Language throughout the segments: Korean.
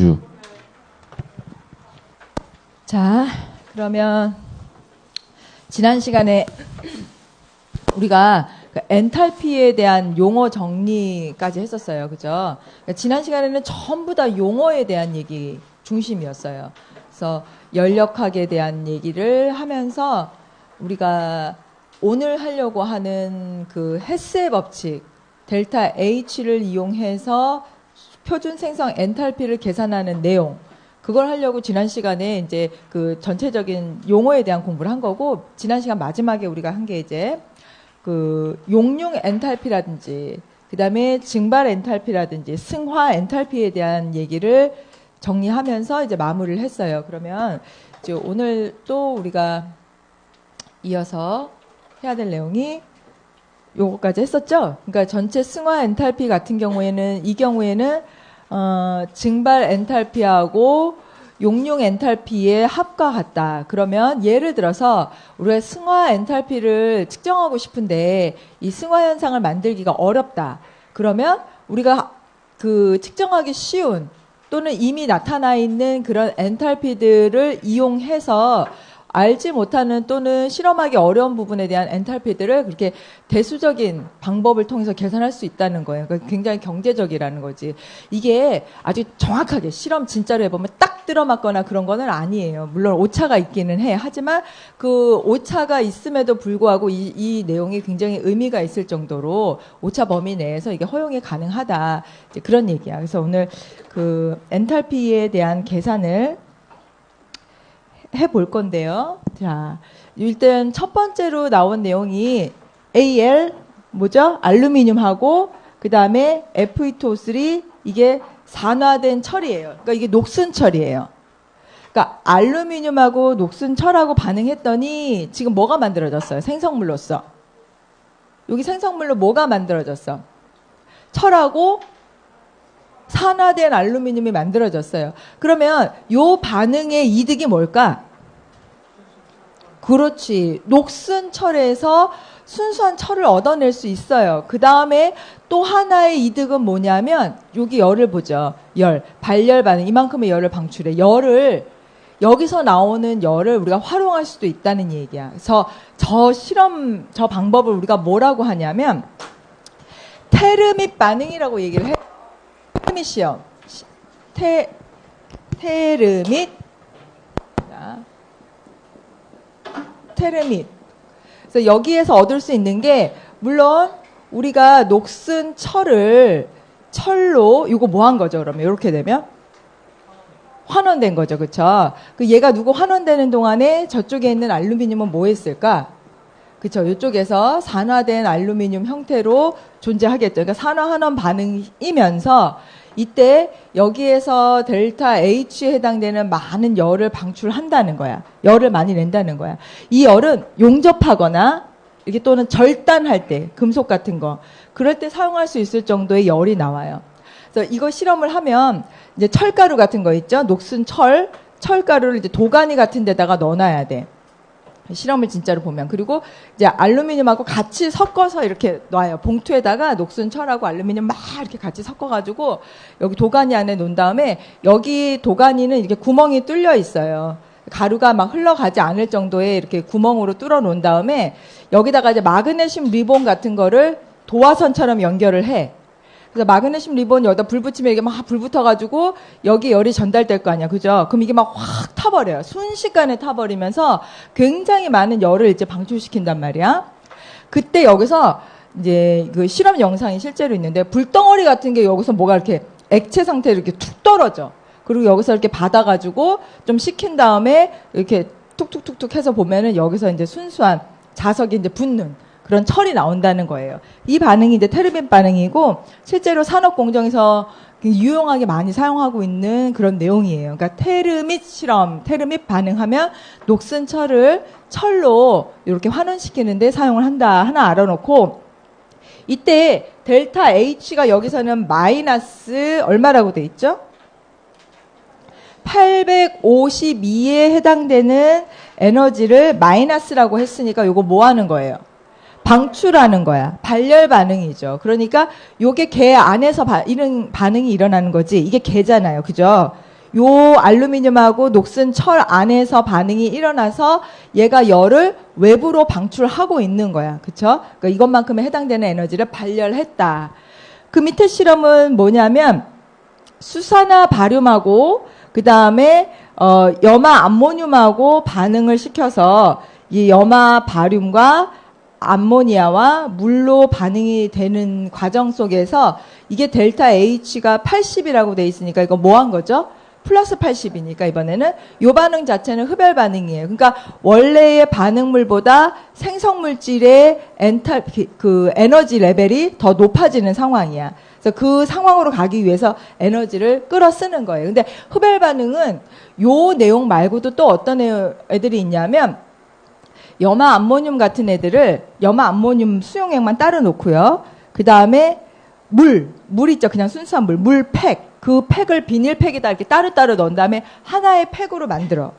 주. 자, 그러면 지난 시간에 우리가 그 엔탈피에 대한 용어 정리까지 했었어요. 그죠? 그러니까 지난 시간에는 전부 다 용어에 대한 얘기 중심이었어요. 그래서 연력학에 대한 얘기를 하면서 우리가 오늘 하려고 하는 그 헤스의 법칙, 델타 H를 이용해서 표준 생성 엔탈피를 계산하는 내용, 그걸 하려고 지난 시간에 이제 그 전체적인 용어에 대한 공부를 한 거고, 지난 시간 마지막에 우리가 한 게 이제 그 용융 엔탈피라든지 그 다음에 증발 엔탈피라든지 승화 엔탈피에 대한 얘기를 정리하면서 이제 마무리를 했어요. 그러면 이제 오늘 또 우리가 이어서 해야 될 내용이 요거까지 했었죠. 그러니까 전체 승화 엔탈피 같은 경우에는 이 경우에는 증발 엔탈피하고 용융 엔탈피의 합과 같다. 그러면 예를 들어서 우리가 승화 엔탈피를 측정하고 싶은데 이 승화 현상을 만들기가 어렵다. 그러면 우리가 그 측정하기 쉬운 또는 이미 나타나 있는 그런 엔탈피들을 이용해서 알지 못하는 또는 실험하기 어려운 부분에 대한 엔탈피들을 그렇게 대수적인 방법을 통해서 계산할 수 있다는 거예요. 그러니까 굉장히 경제적이라는 거지. 이게 아주 정확하게 실험 진짜로 해보면 딱 들어맞거나 그런 거는 아니에요. 물론 오차가 있기는 해. 하지만 그 오차가 있음에도 불구하고 이 내용이 굉장히 의미가 있을 정도로 오차 범위 내에서 이게 허용이 가능하다. 이제 그런 얘기야. 그래서 오늘 그 엔탈피에 대한 계산을 해볼 건데요. 자, 일단 첫 번째로 나온 내용이 Al, 뭐죠? 알루미늄하고, 그 다음에 Fe2O3, 이게 산화된 철이에요. 그러니까 이게 녹슨 철이에요. 그러니까 알루미늄하고 녹슨 철하고 반응했더니 지금 뭐가 만들어졌어요? 생성물로서. 여기 생성물로 뭐가 만들어졌어? 철하고 산화된 알루미늄이 만들어졌어요. 그러면 요 반응의 이득이 뭘까? 그렇지. 녹슨 철에서 순수한 철을 얻어낼 수 있어요. 그 다음에 또 하나의 이득은 뭐냐면 여기 열을 보죠. 열, 발열 반응. 이만큼의 열을 방출해. 열을 여기서 나오는 열을 우리가 활용할 수도 있다는 얘기야. 그래서 저 방법을 우리가 뭐라고 하냐면 테르밋 반응이라고 얘기를 해요. 테르밋이요. 테르밋. 테르밋. 그래서 여기에서 얻을 수 있는 게, 물론 우리가 녹슨 철로 이거 뭐 한 거죠? 그러면 이렇게 되면 환원된 거죠, 그렇죠? 그 얘가 누구 환원되는 동안에 저쪽에 있는 알루미늄은 뭐 했을까? 그렇죠. 이쪽에서 산화된 알루미늄 형태로 존재하겠죠. 그러니까 산화 환원 반응이면서 이때 여기에서 델타 H에 해당되는 많은 열을 방출한다는 거야. 열을 많이 낸다는 거야. 이 열은 용접하거나 이렇게 또는 절단할 때 금속 같은 거 그럴 때 사용할 수 있을 정도의 열이 나와요. 그래서 이거 실험을 하면 이제 철가루 같은 거 있죠. 녹슨 철가루를 이제 도가니 같은 데다가 넣어놔야 돼. 실험을 진짜로 보면. 그리고 이제 알루미늄하고 같이 섞어서 이렇게 놔요. 봉투에다가 녹슨 철하고 알루미늄 막 이렇게 같이 섞어가지고 여기 도가니 안에 놓은 다음에 여기 도가니는 이렇게 구멍이 뚫려 있어요. 가루가 막 흘러가지 않을 정도의 이렇게 구멍으로 뚫어 놓은 다음에 여기다가 이제 마그네슘 리본 같은 거를 도화선처럼 연결을 해. 그래서 마그네슘 리본 여기다 불 붙이면 이게 막 불 붙어가지고 여기 열이 전달될 거 아니야. 그죠? 그럼 이게 막 확 타버려요. 순식간에 타버리면서 굉장히 많은 열을 이제 방출시킨단 말이야. 그때 여기서 이제 그 실험 영상이 실제로 있는데 불덩어리 같은 게 여기서 뭐가 이렇게 액체 상태로 이렇게 툭 떨어져. 그리고 여기서 이렇게 받아가지고 좀 식힌 다음에 이렇게 툭툭툭툭 해서 보면은 여기서 이제 순수한 자석이 이제 붙는 그런 철이 나온다는 거예요. 이 반응이 이제 테르밋 반응이고 실제로 산업 공정에서 유용하게 많이 사용하고 있는 그런 내용이에요. 그러니까 테르밋 실험, 테르밋 반응하면 녹슨 철을 철로 이렇게 환원시키는데 사용을 한다. 하나 알아놓고 이때 델타 H가 여기서는 마이너스 얼마라고 돼 있죠? 852에 해당되는 에너지를 마이너스라고 했으니까 이거 뭐 하는 거예요? 방출하는 거야. 발열 반응이죠. 그러니까 요게 개 안에서 이런 반응이 일어나는 거지. 이게 개잖아요. 그죠? 요 알루미늄하고 녹슨 철 안에서 반응이 일어나서 얘가 열을 외부로 방출하고 있는 거야. 그쵸? 그러니까 이것만큼에 해당되는 에너지를 발열했다. 그 밑에 실험은 뭐냐면 수산화 바륨하고 그 다음에 염화 암모늄하고 반응을 시켜서 이 염화 바륨과 암모니아와 물로 반응이 되는 과정 속에서 이게 델타 H가 80이라고 돼 있으니까 이거 뭐 한 거죠? 플러스 80이니까 이번에는 요 반응 자체는 흡열 반응이에요. 그러니까 원래의 반응물보다 생성물질의 그 에너지 레벨이 더 높아지는 상황이야. 그래서 그 상황으로 가기 위해서 에너지를 끌어 쓰는 거예요. 근데 흡열 반응은 요 내용 말고도 또 어떤 애들이 있냐면 염화 암모늄 같은 애들을 염화 암모늄 수용액만 따로 놓고요. 그 다음에 물 있죠. 그냥 순수한 물팩. 그 팩을 비닐팩에다 이렇게 따로따로 넣은 다음에 하나의 팩으로 만들어.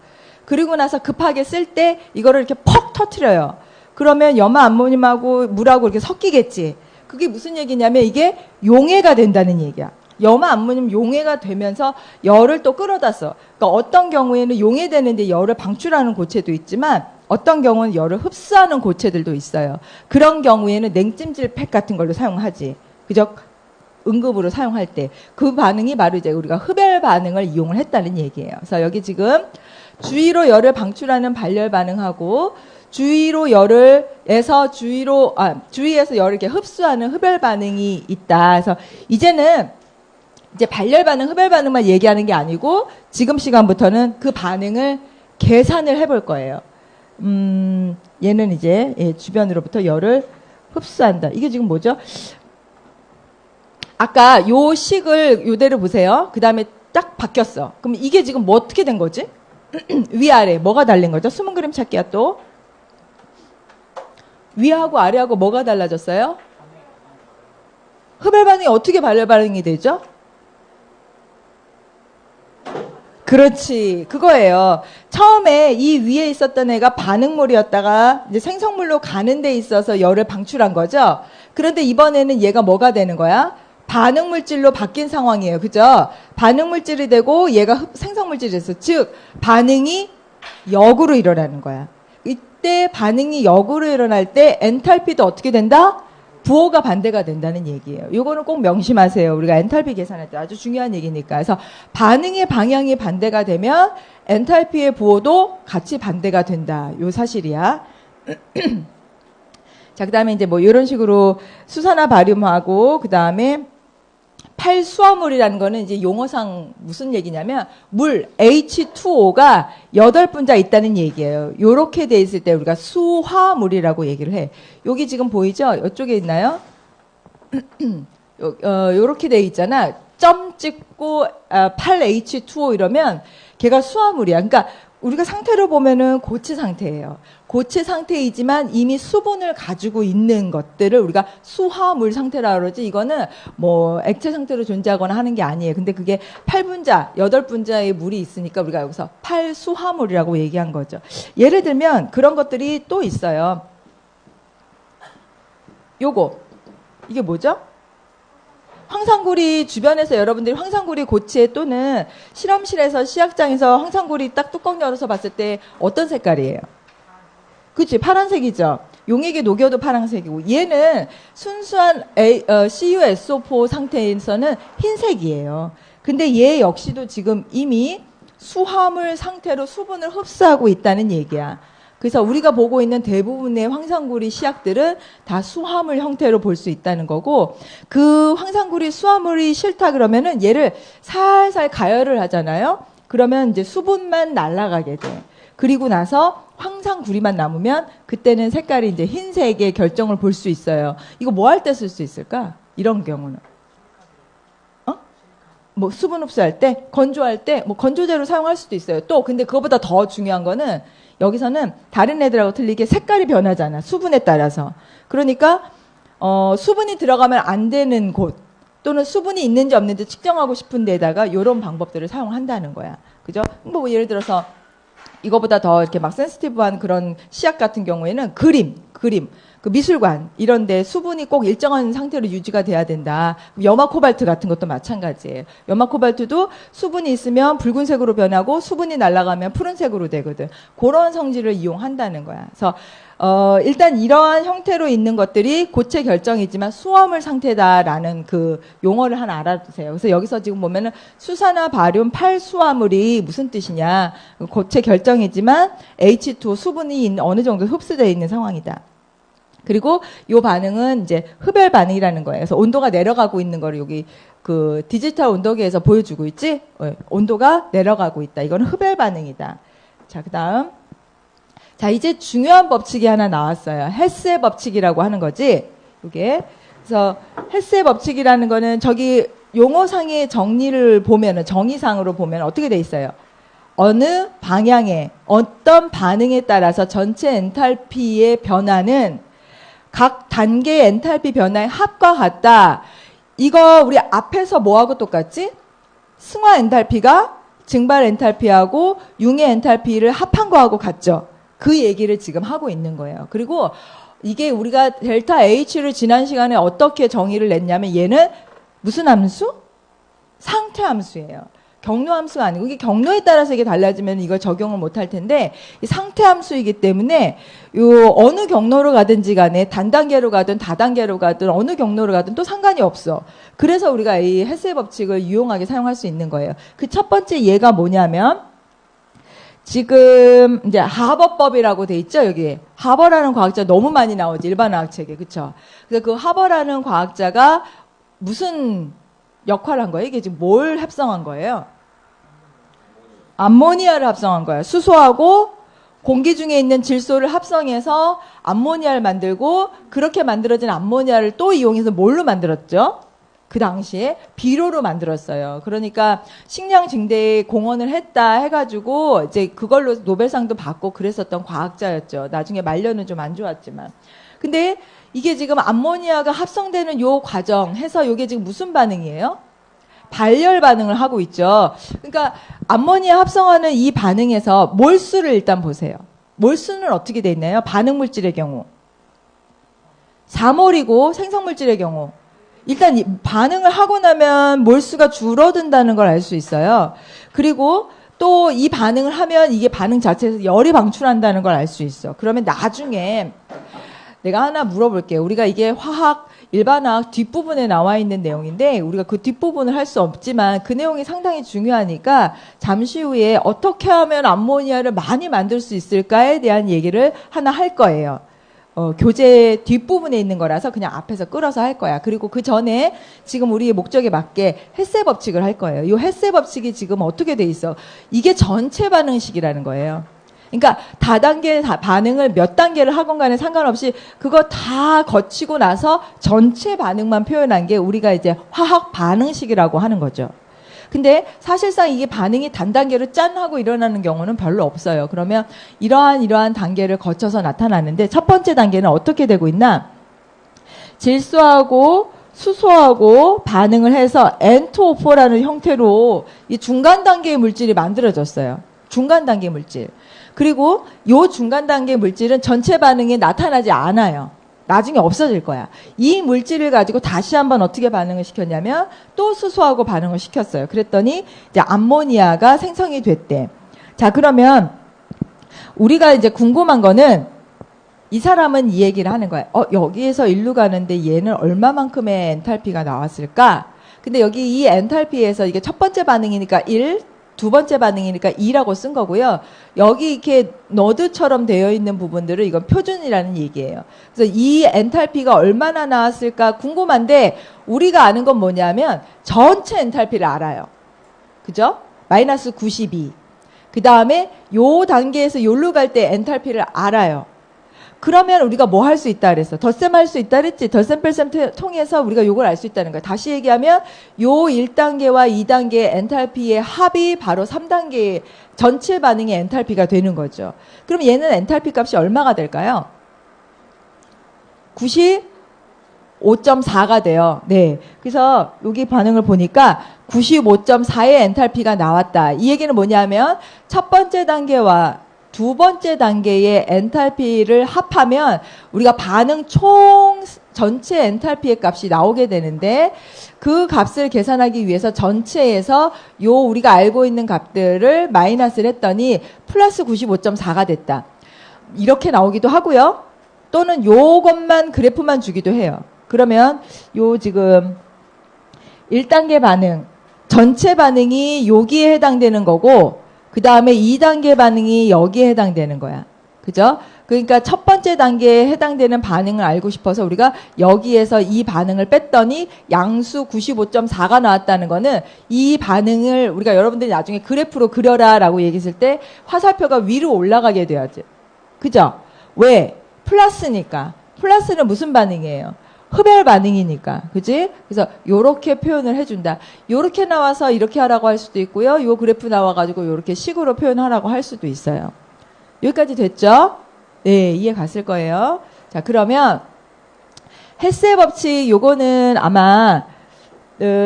그리고 나서 급하게 쓸 때 이거를 이렇게 퍽 터트려요. 그러면 염화 암모늄하고 물하고 이렇게 섞이겠지. 그게 무슨 얘기냐면 이게 용해가 된다는 얘기야. 염화 암모늄 용해가 되면서 열을 또 끌어다 써. 그러니까 어떤 경우에는 용해되는데 열을 방출하는 고체도 있지만 어떤 경우는 열을 흡수하는 고체들도 있어요. 그런 경우에는 냉찜질 팩 같은 걸로 사용하지. 그죠? 응급으로 사용할 때. 그 반응이 바로 이제 우리가 흡열 반응을 이용을 했다는 얘기예요. 그래서 여기 지금 주위로 열을 방출하는 발열 반응하고 주위로 주위에서 열을 이렇게 흡수하는 흡열 반응이 있다. 그래서 이제는 이제 발열 반응, 흡열 반응만 얘기하는 게 아니고 지금 시간부터는 그 반응을 계산을 해볼 거예요. 얘는 이제 주변으로부터 열을 흡수한다. 이게 지금 뭐죠? 아까 요 식을 요대로 보세요. 그 다음에 딱 바뀌었어. 그럼 이게 지금 뭐 어떻게 된 거지? 위아래 뭐가 달린 거죠? 숨은 그림 찾기야 또. 위하고 아래하고 뭐가 달라졌어요? 흡열 반응이 어떻게 발열 반응이 되죠? 그렇지. 그거예요. 처음에 이 위에 있었던 애가 반응물이었다가 이제 생성물로 가는 데 있어서 열을 방출한 거죠. 그런데 이번에는 얘가 뭐가 되는 거야? 반응물질로 바뀐 상황이에요. 그죠? 반응물질이 되고 얘가 생성물질이 됐어. 즉 반응이 역으로 일어나는 거야. 이때 반응이 역으로 일어날 때 엔탈피도 어떻게 된다? 부호가 반대가 된다는 얘기예요. 이거는 꼭 명심하세요. 우리가 엔탈피 계산할 때 아주 중요한 얘기니까. 그래서 반응의 방향이 반대가 되면 엔탈피의 부호도 같이 반대가 된다. 요 사실이야. 자, 그 다음에 이제 뭐 이런 식으로 수산화 바륨하고 그 다음에 팔수화물이라는 거는 이제 용어상 무슨 얘기냐면 물 H2O가 8분자 있다는 얘기예요. 요렇게 돼 있을 때 우리가 수화물이라고 얘기를 해. 여기 지금 보이죠? 이쪽에 있나요? 요렇게 돼 있잖아. 점 찍고 8H2O 이러면 걔가 수화물이야. 그러니까 우리가 상태로 보면은 고체 상태예요. 고체 상태이지만 이미 수분을 가지고 있는 것들을 우리가 수화물 상태라고 그러지, 이거는 뭐 액체 상태로 존재하거나 하는 게 아니에요. 근데 그게 8분자, 8분자의 물이 있으니까 우리가 여기서 8수화물이라고 얘기한 거죠. 예를 들면 그런 것들이 또 있어요. 요거. 이게 뭐죠? 황산구리 주변에서 여러분들이 황산구리 고체 또는 실험실에서 시약장에서 황산구리 딱 뚜껑 열어서 봤을 때 어떤 색깔이에요? 그치? 파란색이죠. 용액에 녹여도 파란색이고, 얘는 순수한 CuSO4 상태에서는 흰색이에요. 근데 얘 역시도 지금 이미 수화물 상태로 수분을 흡수하고 있다는 얘기야. 그래서 우리가 보고 있는 대부분의 황산구리 시약들은 다 수화물 형태로 볼 수 있다는 거고, 그 황산구리 수화물이 싫다 그러면은 얘를 살살 가열을 하잖아요. 그러면 이제 수분만 날아가게 돼. 그리고 나서 황산구리만 남으면 그때는 색깔이 이제 흰색의 결정을 볼 수 있어요. 이거 뭐 할 때 쓸 수 있을까? 이런 경우는. 뭐 수분 흡수할 때, 건조할 때, 뭐 건조제로 사용할 수도 있어요. 또 근데 그거보다 더 중요한 거는 여기서는 다른 애들하고 틀리게 색깔이 변하잖아. 수분에 따라서. 그러니까 수분이 들어가면 안 되는 곳 또는 수분이 있는지 없는지 측정하고 싶은 데다가 이런 방법들을 사용한다는 거야. 그죠? 뭐 예를 들어서 이거보다 더 이렇게 막 센시티브한 그런 시약 같은 경우에는 그림, 그 미술관 이런데 수분이 꼭 일정한 상태로 유지가 돼야 된다. 염화 코발트 같은 것도 마찬가지예요. 염화 코발트도 수분이 있으면 붉은색으로 변하고 수분이 날아가면 푸른색으로 되거든. 그런 성질을 이용한다는 거야. 그래서 일단 이러한 형태로 있는 것들이 고체 결정이지만 수화물 상태다라는 그 용어를 하나 알아두세요. 그래서 여기서 지금 보면은 수산화 바륨 8수화물이 무슨 뜻이냐. 고체 결정이지만 H2 수분이 어느 정도 흡수되어 있는 상황이다. 그리고 이 반응은 이제 흡열 반응이라는 거예요. 그래서 온도가 내려가고 있는 거를 여기 그 디지털 온도계에서 보여주고 있지? 온도가 내려가고 있다. 이거는 흡열 반응이다. 자, 그 다음. 자, 이제 중요한 법칙이 하나 나왔어요. 헬스의 법칙이라고 하는 거지. 이게. 그래서 헬스의 법칙이라는 거는 저기 용어상의 정리를 보면은, 정의상으로 보면 어떻게 돼 있어요? 어느 방향에, 어떤 반응에 따라서 전체 엔탈피의 변화는 각 단계의 엔탈피 변화의 합과 같다. 이거 우리 앞에서 뭐하고 똑같지? 승화 엔탈피가 증발 엔탈피하고 융의 엔탈피를 합한 거하고 같죠. 그 얘기를 지금 하고 있는 거예요. 그리고 이게 우리가 델타 H를 지난 시간에 어떻게 정의를 냈냐면 얘는 무슨 함수? 상태 함수예요. 경로 함수가 아니고 이게 경로에 따라서 이게 달라지면 이걸 적용을 못 할 텐데 이 상태 함수이기 때문에 요 어느 경로로 가든지 간에 단단계로 가든 다단계로 가든 어느 경로로 가든 또 상관이 없어. 그래서 우리가 이 헬스의 법칙을 유용하게 사용할 수 있는 거예요. 그 첫 번째 예가 뭐냐면 지금 이제 하버법이라고 돼 있죠, 여기. 하버라는 과학자 너무 많이 나오지, 일반화학 책에. 그쵸? 그래서 그 하버라는 과학자가 무슨 역할을 한 거예요? 이게 지금 뭘 합성한 거예요? 암모니아를 합성한 거예요. 수소하고 공기 중에 있는 질소를 합성해서 암모니아를 만들고 그렇게 만들어진 암모니아를 또 이용해서 뭘로 만들었죠? 그 당시에 비료로 만들었어요. 그러니까 식량 증대에 공헌을 했다 해가지고 이제 그걸로 노벨상도 받고 그랬었던 과학자였죠. 나중에 말년은 좀 안 좋았지만. 근데 이게 지금 암모니아가 합성되는 요 과정 해서 이게 지금 무슨 반응이에요? 발열 반응을 하고 있죠. 그러니까 암모니아 합성하는 이 반응에서 몰수를 일단 보세요. 몰수는 어떻게 돼 있나요? 반응 물질의 경우 4몰이고 생성 물질의 경우 일단 반응을 하고 나면 몰수가 줄어든다는 걸 알 수 있어요. 그리고 또 이 반응을 하면 이게 반응 자체에서 열이 방출한다는 걸 알 수 있어. 그러면 나중에 내가 하나 물어볼게요. 우리가 이게 화학 일반화학 뒷부분에 나와 있는 내용인데 우리가 그 뒷부분을 할 수 없지만 그 내용이 상당히 중요하니까 잠시 후에 어떻게 하면 암모니아를 많이 만들 수 있을까에 대한 얘기를 하나 할 거예요. 교재 뒷부분에 있는 거라서 그냥 앞에서 끌어서 할 거야. 그리고 그 전에 지금 우리의 목적에 맞게 헬세 법칙을 할 거예요. 이 헬세 법칙이 지금 어떻게 돼 있어? 이게 전체 반응식이라는 거예요. 그러니까 다단계 반응을 몇 단계를 하건 간에 상관없이 그거 다 거치고 나서 전체 반응만 표현한 게 우리가 이제 화학 반응식이라고 하는 거죠. 근데 사실상 이게 반응이 단단계로 짠 하고 일어나는 경우는 별로 없어요. 그러면 이러한 단계를 거쳐서 나타나는데 첫 번째 단계는 어떻게 되고 있나? 질소하고 수소하고 반응을 해서 N2O4라는 형태로 이 중간 단계의 물질이 만들어졌어요. 중간 단계 물질. 그리고 요 중간 단계 물질은 전체 반응에 나타나지 않아요. 나중에 없어질 거야. 이 물질을 가지고 다시 한번 어떻게 반응을 시켰냐면 또 수소하고 반응을 시켰어요. 그랬더니 이제 암모니아가 생성이 됐대. 자, 그러면 우리가 이제 궁금한 거는 이 사람은 이 얘기를 하는 거야. 여기에서 일로 가는데 얘는 얼마만큼의 엔탈피가 나왔을까? 근데 여기 이 엔탈피에서 이게 첫 번째 반응이니까 1, 두 번째 반응이니까 2라고 쓴 거고요. 여기 이렇게 너드처럼 되어 있는 부분들은 이건 표준이라는 얘기예요. 그래서 이 엔탈피가 얼마나 나왔을까 궁금한데 우리가 아는 건 뭐냐면 전체 엔탈피를 알아요. 그죠? 마이너스 92. 그 다음에 요 단계에서 요로 갈 때 엔탈피를 알아요. 그러면 우리가 뭐 할 수 있다 그랬어? 덧셈 할 수 있다 그랬지? 덧셈 뺄셈 통해서 우리가 요걸 알 수 있다는 거야. 다시 얘기하면 요 1단계와 2단계의 엔탈피의 합이 바로 3단계의 전체 반응의 엔탈피가 되는 거죠. 그럼 얘는 엔탈피 값이 얼마가 될까요? 95.4가 돼요. 네. 그래서 여기 반응을 보니까 95.4의 엔탈피가 나왔다. 이 얘기는 뭐냐면 첫 번째 단계와 두 번째 단계의 엔탈피를 합하면 우리가 반응 전체 엔탈피의 값이 나오게 되는데 그 값을 계산하기 위해서 전체에서 우리가 알고 있는 값들을 마이너스를 했더니 플러스 95.4가 됐다. 이렇게 나오기도 하고요. 또는 요것만 그래프만 주기도 해요. 그러면 지금 1단계 반응, 전체 반응이 여기에 해당되는 거고 그 다음에 2단계 반응이 여기에 해당되는 거야. 그죠? 그러니까 첫 번째 단계에 해당되는 반응을 알고 싶어서 우리가 여기에서 이 반응을 뺐더니 양수 95.4가 나왔다는 거는 이 반응을 우리가 여러분들이 나중에 그래프로 그려라 라고 얘기했을 때 화살표가 위로 올라가게 돼야지. 그죠? 왜? 플러스니까. 플러스는 무슨 반응이에요? 흡열 반응이니까. 그지? 그래서 요렇게 표현을 해준다. 요렇게 나와서 이렇게 하라고 할 수도 있고요. 요 그래프 나와가지고 요렇게 식으로 표현하라고 할 수도 있어요. 여기까지 됐죠? 네, 이해 갔을 거예요. 자, 그러면 헬스의 법칙 요거는 아마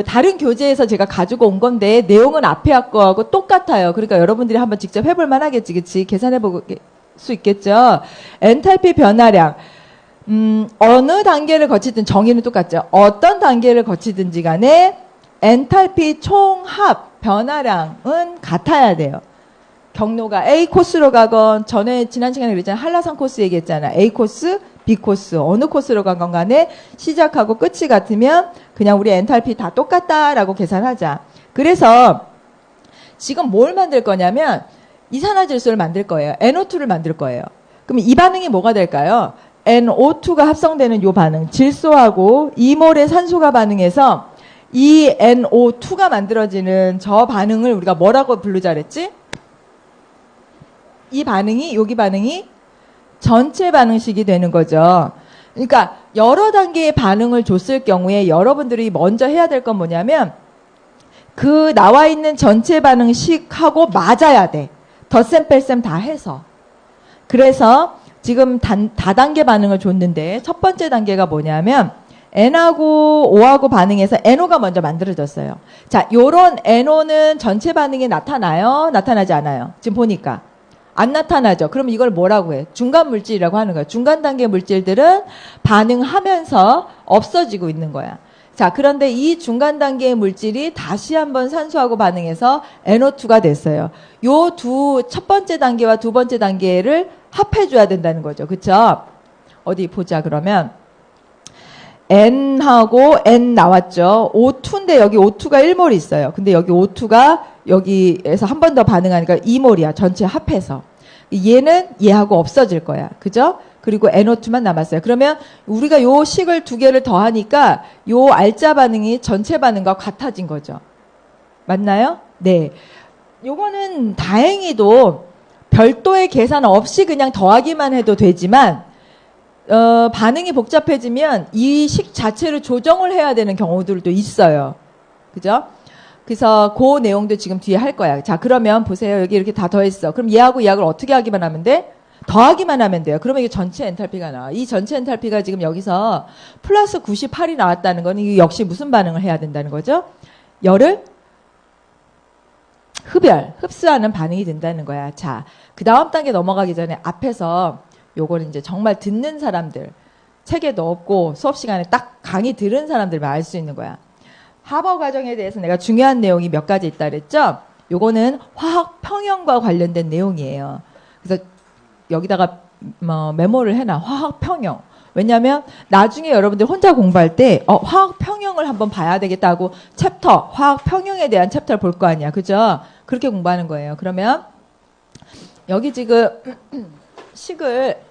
다른 교재에서 제가 가지고 온 건데 내용은 앞에 거하고 똑같아요. 그러니까 여러분들이 한번 직접 해볼 만하겠지. 그치? 계산해 볼 수 있겠죠? 엔탈피 변화량. 어느 단계를 거치든 정의는 똑같죠. 어떤 단계를 거치든지 간에 엔탈피 총합 변화량은 같아야 돼요. 경로가 A 코스로 가건 지난 시간에 그랬잖아요. 한라산 코스 얘기했잖아. A 코스, B 코스 어느 코스로 가건 간에 시작하고 끝이 같으면 그냥 우리 엔탈피 다 똑같다라고 계산하자. 그래서 지금 뭘 만들 거냐면 이산화질소를 만들 거예요. NO2를 만들 거예요. 그럼 이 반응이 뭐가 될까요? NO2가 합성되는 요 반응, 질소하고 2몰의 산소가 반응해서 이 NO2가 만들어지는 저 반응을 우리가 뭐라고 부르자 그랬지? 여기 반응이 전체 반응식이 되는 거죠. 그러니까 여러 단계의 반응을 줬을 경우에 여러분들이 먼저 해야 될 건 뭐냐면 그 나와 있는 전체 반응식하고 맞아야 돼. 덧셈 뺄셈 다 해서. 그래서 지금 다단계 반응을 줬는데 첫 번째 단계가 뭐냐면 N하고 O하고 반응해서 NO가 먼저 만들어졌어요. 자, 요런 NO는 전체 반응에 나타나요? 나타나지 않아요? 지금 보니까. 안 나타나죠? 그럼 이걸 뭐라고 해? 중간 물질이라고 하는 거야. 중간 단계 물질들은 반응하면서 없어지고 있는 거야. 자, 그런데 이 중간 단계의 물질이 다시 한번 산소하고 반응해서 NO2가 됐어요. 첫 번째 단계와 두 번째 단계를 합해줘야 된다는 거죠. 그쵸? 어디 보자, 그러면. N하고 N 나왔죠. O2인데 여기 O2가 1몰이 있어요. 근데 여기 O2가 여기에서 한 번 더 반응하니까 2몰이야. 전체 합해서. 얘는 얘하고 없어질 거야. 그죠? 그리고 NO2만 남았어요. 그러면 우리가 요 식을 두 개를 더하니까 요 알짜 반응이 전체 반응과 같아진 거죠. 맞나요? 네. 요거는 다행히도 별도의 계산 없이 그냥 더하기만 해도 되지만 반응이 복잡해지면 이 식 자체를 조정을 해야 되는 경우들도 있어요. 그죠? 그래서 그 내용도 지금 뒤에 할 거야. 자, 그러면 보세요. 여기 이렇게 다 더했어. 그럼 얘하고 얘하고 어떻게 하기만 하면 돼? 더하기만 하면 돼요. 그러면 이게 전체 엔탈피가 나와. 이 전체 엔탈피가 지금 여기서 플러스 98이 나왔다는 거는 이게 역시 무슨 반응을 해야 된다는 거죠? 열을 흡수하는 반응이 된다는 거야. 자, 그 다음 단계 넘어가기 전에 앞에서 요거는 이제 정말 듣는 사람들, 책에도 없고 수업 시간에 딱 강의 들은 사람들만 알 수 있는 거야. 하버 과정에 대해서 내가 중요한 내용이 몇 가지 있다 그랬죠? 요거는 화학 평형과 관련된 내용이에요. 그래서 여기다가 메모를 해놔. 화학 평형. 왜냐면 나중에 여러분들 혼자 공부할 때 화학 평형을 한번 봐야 되겠다고 화학 평형에 대한 챕터를 볼 거 아니야. 그죠? 그렇게 공부하는 거예요. 그러면 여기 지금 식을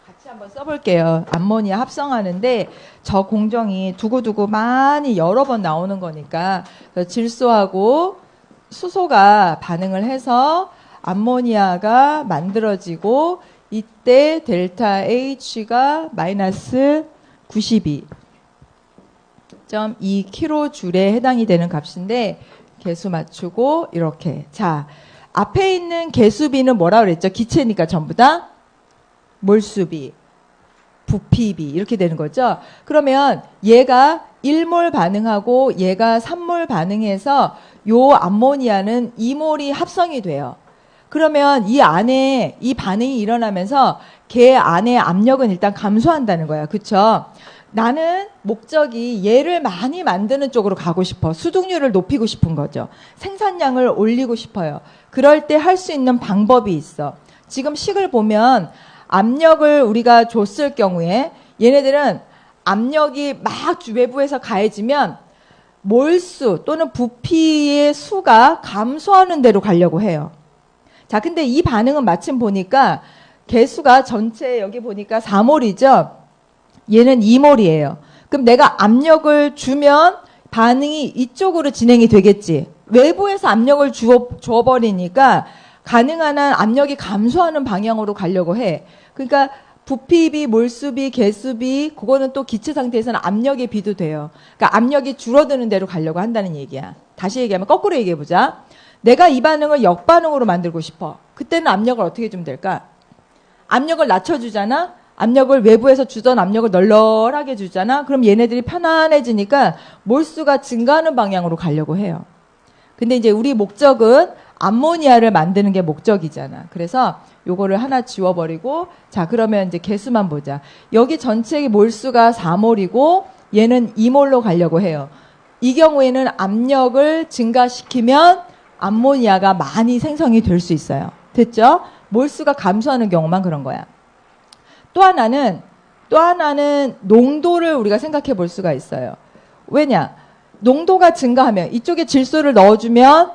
같이 한번 써볼게요. 암모니아 합성하는데 저 공정이 두고두고 많이 여러 번 나오는 거니까 질소하고 수소가 반응을 해서 암모니아가 만들어지고 이때 델타 H가 마이너스 92.2kJ에 해당이 되는 값인데 개수 맞추고 이렇게. 자, 앞에 있는 개수비는 뭐라 그랬죠? 기체니까 전부 다 몰수비, 부피비 이렇게 되는 거죠. 그러면 얘가 1몰 반응하고 얘가 3몰 반응해서 요 암모니아는 2몰이 합성이 돼요. 그러면 이 안에 이 반응이 일어나면서 걔 안의 압력은 일단 감소한다는 거야. 그쵸? 나는 목적이 얘를 많이 만드는 쪽으로 가고 싶어. 수득률을 높이고 싶은 거죠. 생산량을 올리고 싶어요. 그럴 때 할 수 있는 방법이 있어. 지금 식을 보면 압력을 우리가 줬을 경우에 얘네들은 압력이 막 외부에서 가해지면 몰수 또는 부피의 수가 감소하는 대로 가려고 해요. 자, 근데 이 반응은 마침 보니까 개수가 전체 여기 보니까 4몰이죠. 얘는 2몰이에요. 그럼 내가 압력을 주면 반응이 이쪽으로 진행이 되겠지. 외부에서 압력을 주어버리니까 가능한 한 압력이 감소하는 방향으로 가려고 해. 그러니까 부피비, 몰수비, 개수비, 그거는 또 기체 상태에서는 압력의 비도 돼요. 그러니까 압력이 줄어드는 대로 가려고 한다는 얘기야. 다시 얘기하면 거꾸로 얘기해보자. 내가 이 반응을 역반응으로 만들고 싶어. 그때는 압력을 어떻게 주면 될까? 압력을 낮춰주잖아? 압력을 외부에서 주던 압력을 널널하게 주잖아? 그럼 얘네들이 편안해지니까 몰수가 증가하는 방향으로 가려고 해요. 근데 이제 우리 목적은 암모니아를 만드는 게 목적이잖아. 그래서 요거를 하나 지워버리고, 자, 그러면 이제 개수만 보자. 여기 전체의 몰수가 4몰이고, 얘는 2몰로 가려고 해요. 이 경우에는 압력을 증가시키면 암모니아가 많이 생성이 될 수 있어요. 됐죠? 몰수가 감소하는 경우만 그런 거야. 또 하나는 농도를 우리가 생각해 볼 수가 있어요. 왜냐? 농도가 증가하면, 이쪽에 질소를 넣어주면,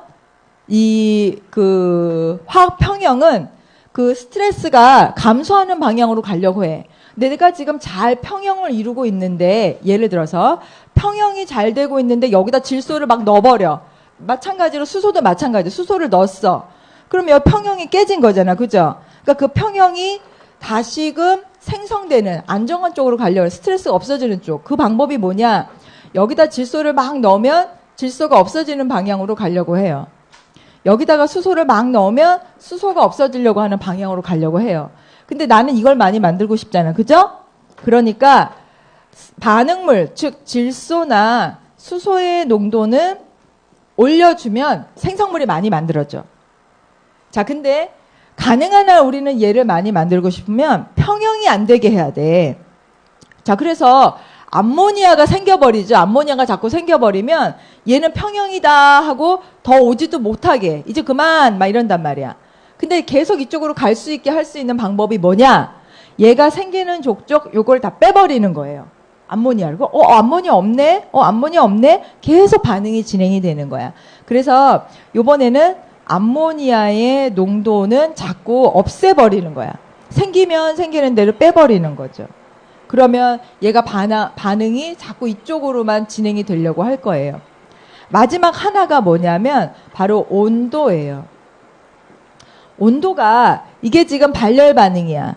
화학 평형은 그 스트레스가 감소하는 방향으로 가려고 해. 내가 지금 잘 평형을 이루고 있는데, 예를 들어서 평형이 잘 되고 있는데 여기다 질소를 막 넣어버려. 마찬가지로 수소도 마찬가지. 수소를 넣었어. 그러면 평형이 깨진 거잖아. 그죠? 그러니까 그 평형이 다시금 생성되는 안정한 쪽으로 가려고 해. 스트레스가 없어지는 쪽. 그 방법이 뭐냐? 여기다 질소를 막 넣으면 질소가 없어지는 방향으로 가려고 해요. 여기다가 수소를 막 넣으면 수소가 없어지려고 하는 방향으로 가려고 해요. 근데 나는 이걸 많이 만들고 싶잖아. 그죠? 그러니까 반응물, 즉 질소나 수소의 농도는 올려주면 생성물이 많이 만들어져. 자, 근데 가능한 한 우리는 얘를 많이 만들고 싶으면 평형이 안 되게 해야 돼. 자, 그래서 암모니아가 생겨버리죠. 암모니아가 자꾸 생겨버리면 얘는 평형이다 하고 더 오지도 못하게 이제 그만 막 이런단 말이야. 근데 계속 이쪽으로 갈 수 있게 할 수 있는 방법이 뭐냐? 얘가 생기는 족족 요걸 다 빼버리는 거예요. 암모니아를. 암모니아 없네? 암모니아 없네? 계속 반응이 진행이 되는 거야. 그래서 요번에는 암모니아의 농도는 자꾸 없애버리는 거야. 생기면 생기는 대로 빼버리는 거죠. 그러면 얘가 반응이 자꾸 이쪽으로만 진행이 되려고 할 거예요. 마지막 하나가 뭐냐면 바로 온도예요. 온도가 이게 지금 발열 반응이야.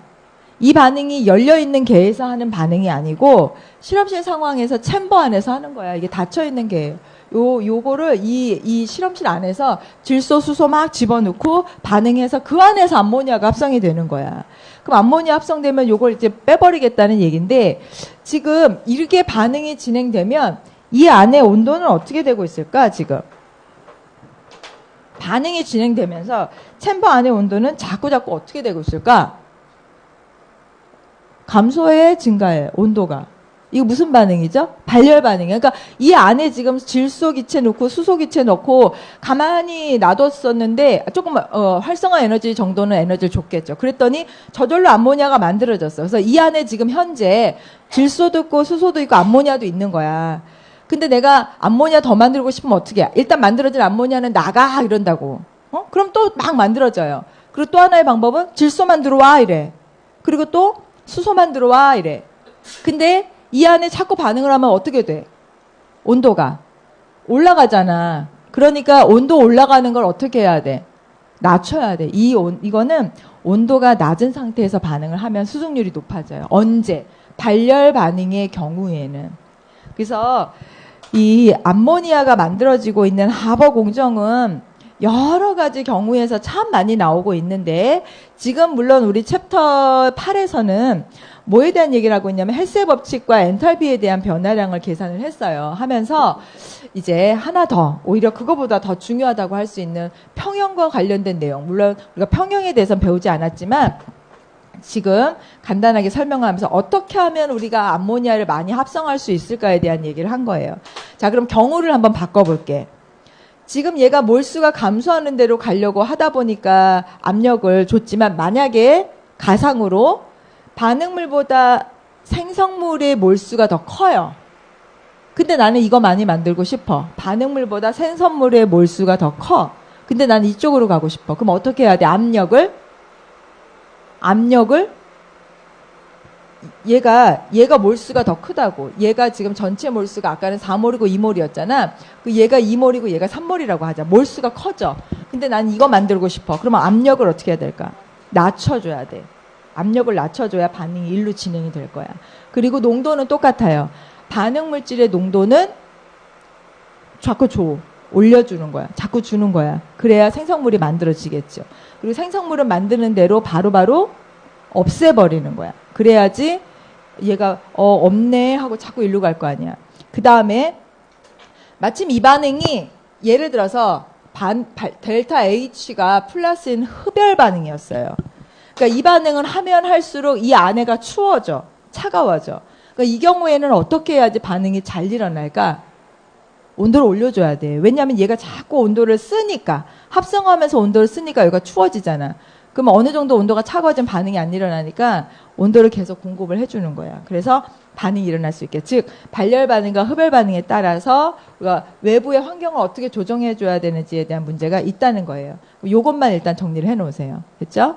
이 반응이 열려있는 개에서 하는 반응이 아니고 실험실 상황에서 챔버 안에서 하는 거야. 이게 닫혀있는 개예요. 요거를 이 실험실 안에서 질소, 수소 막 집어넣고 반응해서 그 안에서 암모니아가 합성이 되는 거야. 그럼 암모니아 합성되면 요걸 이제 빼버리겠다는 얘기인데 지금 이렇게 반응이 진행되면 이 안에 온도는 어떻게 되고 있을까, 지금? 반응이 진행되면서 챔버 안의 온도는 자꾸 어떻게 되고 있을까? 감소해, 증가해, 온도가. 이거 무슨 반응이죠? 발열 반응이에요. 그러니까 이 안에 지금 질소 기체 넣고 수소 기체 넣고 가만히 놔뒀었는데 조금 활성화 에너지 정도는 에너지를 줬겠죠. 그랬더니 저절로 암모니아가 만들어졌어. 그래서 이 안에 지금 현재 질소도 있고 수소도 있고 암모니아도 있는 거야. 근데 내가 암모니아 더 만들고 싶으면 어떻게 해? 일단 만들어진 암모니아는 나가 이런다고. 그럼 또 막 만들어져요. 그리고 또 하나의 방법은 질소만 들어와 이래. 그리고 또 수소만 들어와 이래. 근데 이 안에 자꾸 반응을 하면 어떻게 돼? 온도가 올라가잖아. 그러니까 온도 올라가는 걸 어떻게 해야 돼? 낮춰야 돼. 이거는 온도가 낮은 상태에서 반응을 하면 수득률이 높아져요. 언제? 발열 반응의 경우에는. 그래서 이 암모니아가 만들어지고 있는 하버 공정은 여러 가지 경우에서 참 많이 나오고 있는데 지금 물론 우리 챕터 8에서는 뭐에 대한 얘기를 하고 있냐면 헬스의 법칙과 엔탈피에 대한 변화량을 계산을 했어요. 하면서 이제 하나 더 오히려 그거보다 더 중요하다고 할 수 있는 평형과 관련된 내용, 물론 우리가 평형에 대해서는 배우지 않았지만 지금 간단하게 설명하면서 어떻게 하면 우리가 암모니아를 많이 합성할 수 있을까에 대한 얘기를 한 거예요. 자, 그럼 경우를 한번 바꿔볼게. 지금 얘가 몰수가 감소하는 대로 가려고 하다 보니까 압력을 줬지만 만약에 가상으로 반응물보다 생성물의 몰수가 더 커요. 근데 나는 이거 많이 만들고 싶어. 반응물보다 생성물의 몰수가 더 커. 근데 나는 이쪽으로 가고 싶어. 그럼 어떻게 해야 돼? 압력을 얘가 몰수가 더 크다고. 얘가 지금 전체 몰수가 아까는 4몰이고 2몰이었잖아. 얘가 2몰이고 얘가 3몰이라고 하자. 몰수가 커져. 근데 난 이거 만들고 싶어. 그러면 압력을 어떻게 해야 될까? 낮춰줘야 돼. 압력을 낮춰줘야 반응이 일로 진행이 될 거야. 그리고 농도는 똑같아요. 반응 물질의 농도는 자꾸 올려주는 거야. 자꾸 주는 거야. 그래야 생성물이 만들어지겠죠. 그리고 생성물을 만드는 대로 바로바로 없애버리는 거야. 그래야지 얘가 없네 하고 자꾸 일로 갈 거 아니야. 그 다음에 마침 이 반응이 예를 들어서 델타 H가 플러스인 흡열 반응이었어요. 그러니까 이 반응은 하면 할수록 이 안에가 추워져. 차가워져. 그러니까 이 경우에는 어떻게 해야지 반응이 잘 일어날까? 온도를 올려줘야 돼. 왜냐하면 얘가 자꾸 온도를 쓰니까, 합성하면서 온도를 쓰니까 여기가 추워지잖아. 그러면 어느 정도 온도가 차가워지면 반응이 안 일어나니까 온도를 계속 공급을 해주는 거야. 그래서 반응이 일어날 수 있게. 즉 발열 반응과 흡열 반응에 따라서 우리가 외부의 환경을 어떻게 조정해줘야 되는지에 대한 문제가 있다는 거예요. 요것만 일단 정리를 해놓으세요. 됐죠?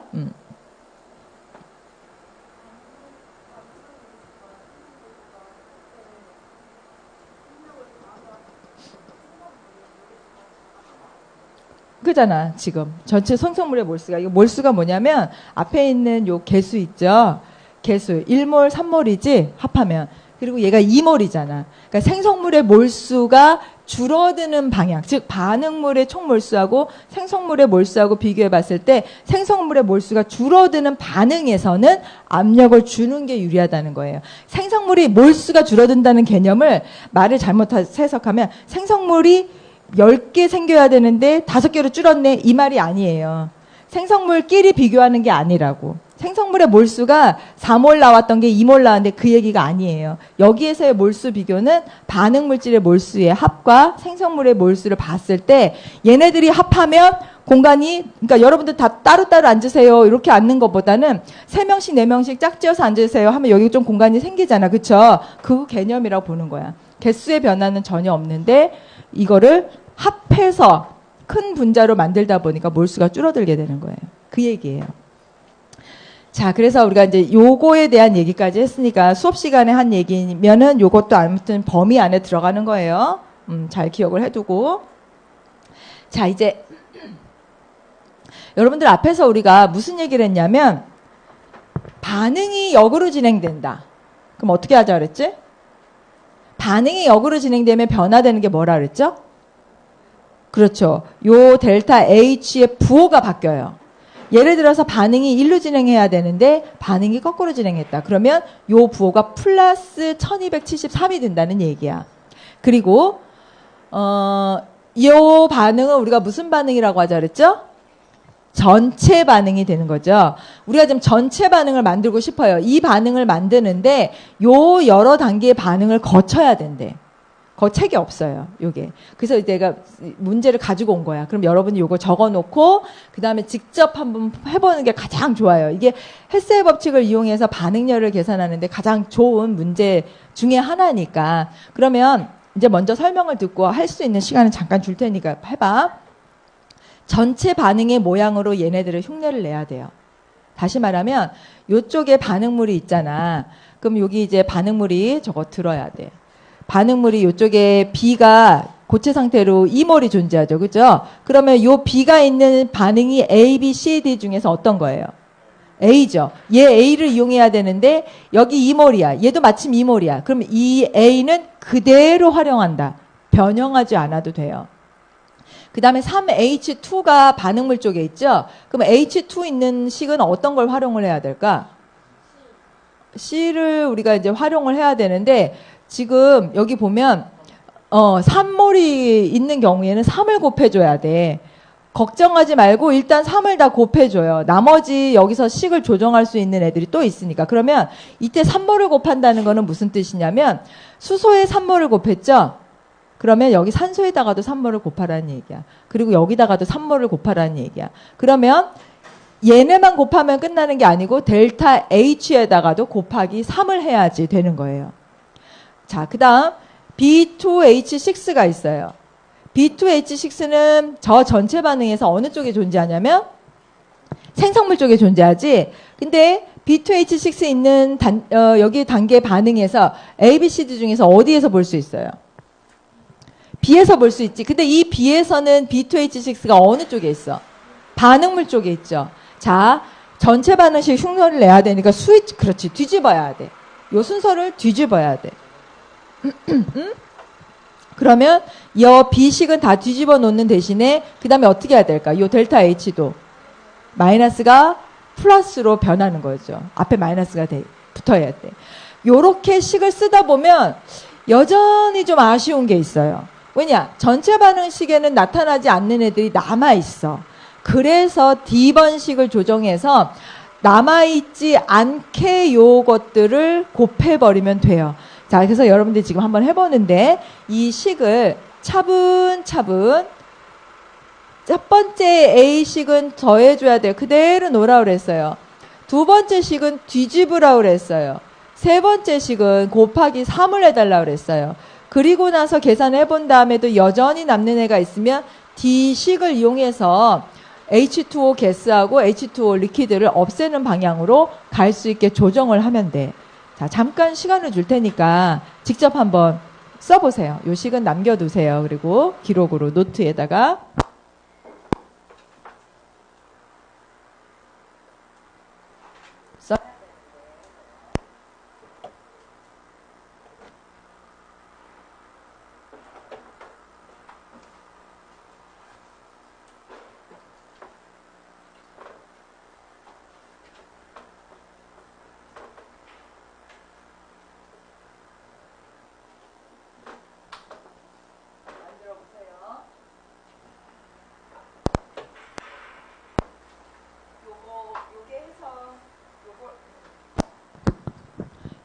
그잖아, 지금. 전체 생성물의 몰수가. 이거 몰수가 뭐냐면, 앞에 있는 요 개수 있죠? 개수. 1몰, 3몰이지? 합하면. 그리고 얘가 2몰이잖아. 그러니까 생성물의 몰수가 줄어드는 방향. 즉, 반응물의 총 몰수하고 생성물의 몰수하고 비교해 봤을 때, 생성물의 몰수가 줄어드는 반응에서는 압력을 주는 게 유리하다는 거예요. 생성물이 몰수가 줄어든다는 개념을 말을 잘못 해석하면, 생성물이 10개 생겨야 되는데 5개로 줄었네. 이 말이 아니에요. 생성물끼리 비교하는 게 아니라고. 생성물의 몰수가 4몰 나왔던 게 2몰 나왔는데 그 얘기가 아니에요. 여기에서의 몰수 비교는 반응물질의 몰수의 합과 생성물의 몰수를 봤을 때 얘네들이 합하면 공간이, 그러니까 여러분들 다 따로따로 앉으세요. 이렇게 앉는 것보다는 3명씩 4명씩 짝지어서 앉으세요 하면 여기 좀 공간이 생기잖아. 그쵸? 그 개념이라고 보는 거야. 개수의 변화는 전혀 없는데 이거를 합해서 큰 분자로 만들다 보니까 몰수가 줄어들게 되는 거예요. 그 얘기예요. 자, 그래서 우리가 이제 요거에 대한 얘기까지 했으니까 수업 시간에 한 얘기면은 요것도 아무튼 범위 안에 들어가는 거예요. 잘 기억을 해두고. 자, 이제 여러분들 앞에서 우리가 무슨 얘기를 했냐면 반응이 역으로 진행된다. 그럼 어떻게 하자 그랬지? 반응이 역으로 진행되면 변화되는 게 뭐라 그랬죠? 그렇죠. 요 델타 H의 부호가 바뀌어요. 예를 들어서 반응이 일로 진행해야 되는데 반응이 거꾸로 진행했다. 그러면 요 부호가 플러스 1273이 된다는 얘기야. 그리고 요 반응은 우리가 무슨 반응이라고 하자 그랬죠? 전체 반응이 되는 거죠. 우리가 지금 전체 반응을 만들고 싶어요. 이 반응을 만드는데 요 여러 단계의 반응을 거쳐야 된대. 책이 없어요, 요게. 그래서 내가 문제를 가지고 온 거야. 그럼 여러분이 요거 적어 놓고, 그 다음에 직접 한번 해보는 게 가장 좋아요. 이게 헬스의 법칙을 이용해서 반응열을 계산하는데 가장 좋은 문제 중에 하나니까. 그러면 이제 먼저 설명을 듣고 할 수 있는 시간은 잠깐 줄 테니까 해봐. 전체 반응의 모양으로 얘네들을 흉내를 내야 돼요. 다시 말하면, 요쪽에 반응물이 있잖아. 그럼 여기 이제 반응물이 저거 들어야 돼. 반응물이 이쪽에 B가 고체 상태로 2몰이 존재하죠. 그죠? 그러면 요 B가 있는 반응이 A, B, C, D 중에서 어떤 거예요? A죠. 얘 A를 이용해야 되는데 여기 2몰이야. 얘도 마침 2몰이야. 그럼 이 A는 그대로 활용한다. 변형하지 않아도 돼요. 그 다음에 3H2가 반응물 쪽에 있죠? 그럼 H2 있는 식은 어떤 걸 활용을 해야 될까? C를 우리가 이제 활용을 해야 되는데 지금 여기 보면 3몰이 있는 경우에는 3을 곱해줘야 돼. 걱정하지 말고 일단 3을 다 곱해줘요. 나머지 여기서 식을 조정할 수 있는 애들이 또 있으니까. 그러면 이때 3모를 곱한다는 거는 무슨 뜻이냐면 수소에 3모를 곱했죠? 그러면 여기 산소에다가도 3모를 곱하라는 얘기야. 그리고 여기다가도 3모를 곱하라는 얘기야. 그러면 얘네만 곱하면 끝나는 게 아니고 델타 H에다가도 곱하기 3을 해야지 되는 거예요. 자, 그 다음 B2H6가 있어요. B2H6는 저 전체 반응에서 어느 쪽에 존재하냐면 생성물 쪽에 존재하지. 근데 B2H6 있는 여기 단계 반응에서 A, B, C, D 중에서 어디에서 볼 수 있어요? B에서 볼 수 있지. 근데 이 B에서는 B2H6가 어느 쪽에 있어? 반응물 쪽에 있죠. 자, 전체 반응식 흉내를 내야 되니까 스위치, 그렇지. 뒤집어야 돼. 요 순서를 뒤집어야 돼. 그러면 이 B식은 다 뒤집어 놓는 대신에 그 다음에 어떻게 해야 될까? 이 델타 H도 마이너스가 플러스로 변하는 거죠. 앞에 마이너스가 붙어야 돼. 요렇게 식을 쓰다 보면 여전히 좀 아쉬운 게 있어요. 왜냐? 전체 반응식에는 나타나지 않는 애들이 남아있어. 그래서 D번식을 조정해서 남아있지 않게 요것들을 곱해버리면 돼요. 자, 그래서 여러분들이 지금 한번 해보는데 이 식을 차분차분 첫 번째 A식은 더해줘야 돼요. 그대로 놓으라고 그랬어요. 두 번째 식은 뒤집으라고 그랬어요. 세 번째 식은 곱하기 3을 해달라고 그랬어요. 그리고 나서 계산해 본 다음에도 여전히 남는 애가 있으면 D식을 이용해서 H2O 가스하고 H2O 리퀴드를 없애는 방향으로 갈 수 있게 조정을 하면 돼. 자, 잠깐 시간을 줄 테니까 직접 한번 써보세요. 요 식은 남겨두세요. 그리고 기록으로 노트에다가 써.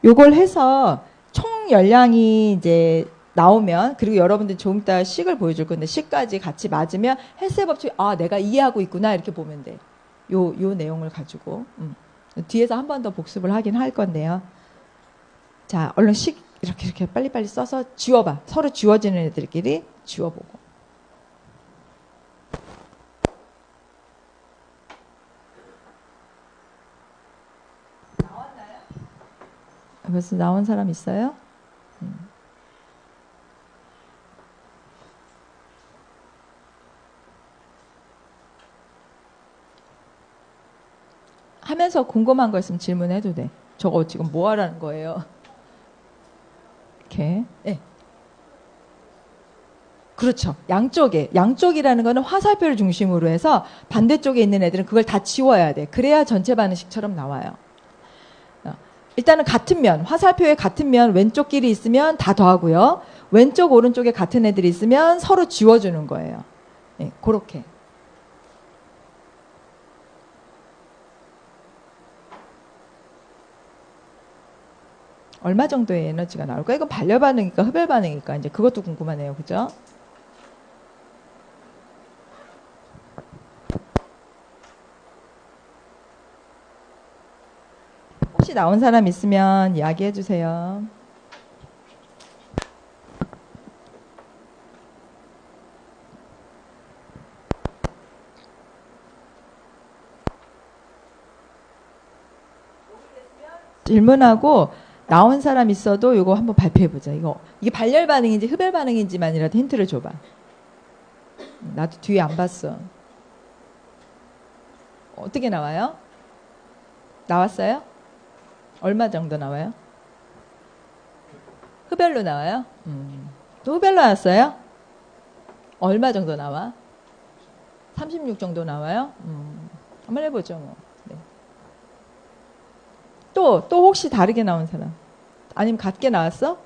요걸 해서 총 열량이 이제 나오면, 그리고 여러분들 좀 이따 식을 보여줄 건데 식까지 같이 맞으면 헬스의 법칙, 아, 내가 이해하고 있구나 이렇게 보면 돼. 요 내용을 가지고 뒤에서 한 번 더 복습을 하긴 할 건데요. 자, 얼른 식 이렇게 빨리빨리 써서 지워봐. 서로 지워지는 애들끼리 지워보고. 벌써 나온 사람 있어요? 하면서 궁금한 거 있으면 질문해도 돼. 저거 지금 뭐 하라는 거예요? 이렇게. 네. 그렇죠. 양쪽이라는 거는 화살표를 중심으로 해서 반대쪽에 있는 애들은 그걸 다 지워야 돼. 그래야 전체 반응식처럼 나와요. 일단은 같은 면, 화살표에 같은 면 왼쪽 길이 있으면 다 더하고요. 왼쪽 오른쪽에 같은 애들이 있으면 서로 지워주는 거예요. 네, 그렇게. 얼마 정도의 에너지가 나올까? 이건 발열 반응일까 흡열 반응일까? 이제 그것도 궁금하네요. 그죠? 혹시 나온 사람 있으면 이야기해 주세요. 질문하고 나온 사람 있어도 이거 한번 발표해 보자. 이게 발열 반응인지 흡열 반응인지만이라도 힌트를 줘봐. 나도 뒤에 안 봤어. 어떻게 나와요? 나왔어요? 얼마 정도 나와요? 흡열로 나와요? 또 흡열로 나왔어요? 얼마 정도 나와? 36 정도 나와요? 한번 해보죠 뭐. 네. 또 혹시 다르게 나온 사람? 아니면 같게 나왔어?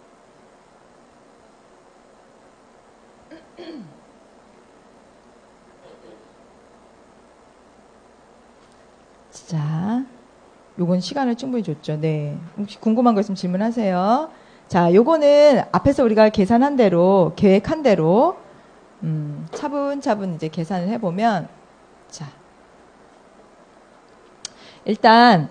자, 요건 시간을 충분히 줬죠. 네. 혹시 궁금한 거 있으면 질문하세요. 자, 요거는 앞에서 우리가 계산한 대로, 계획한 대로, 차분차분 이제 계산을 해보면, 자. 일단,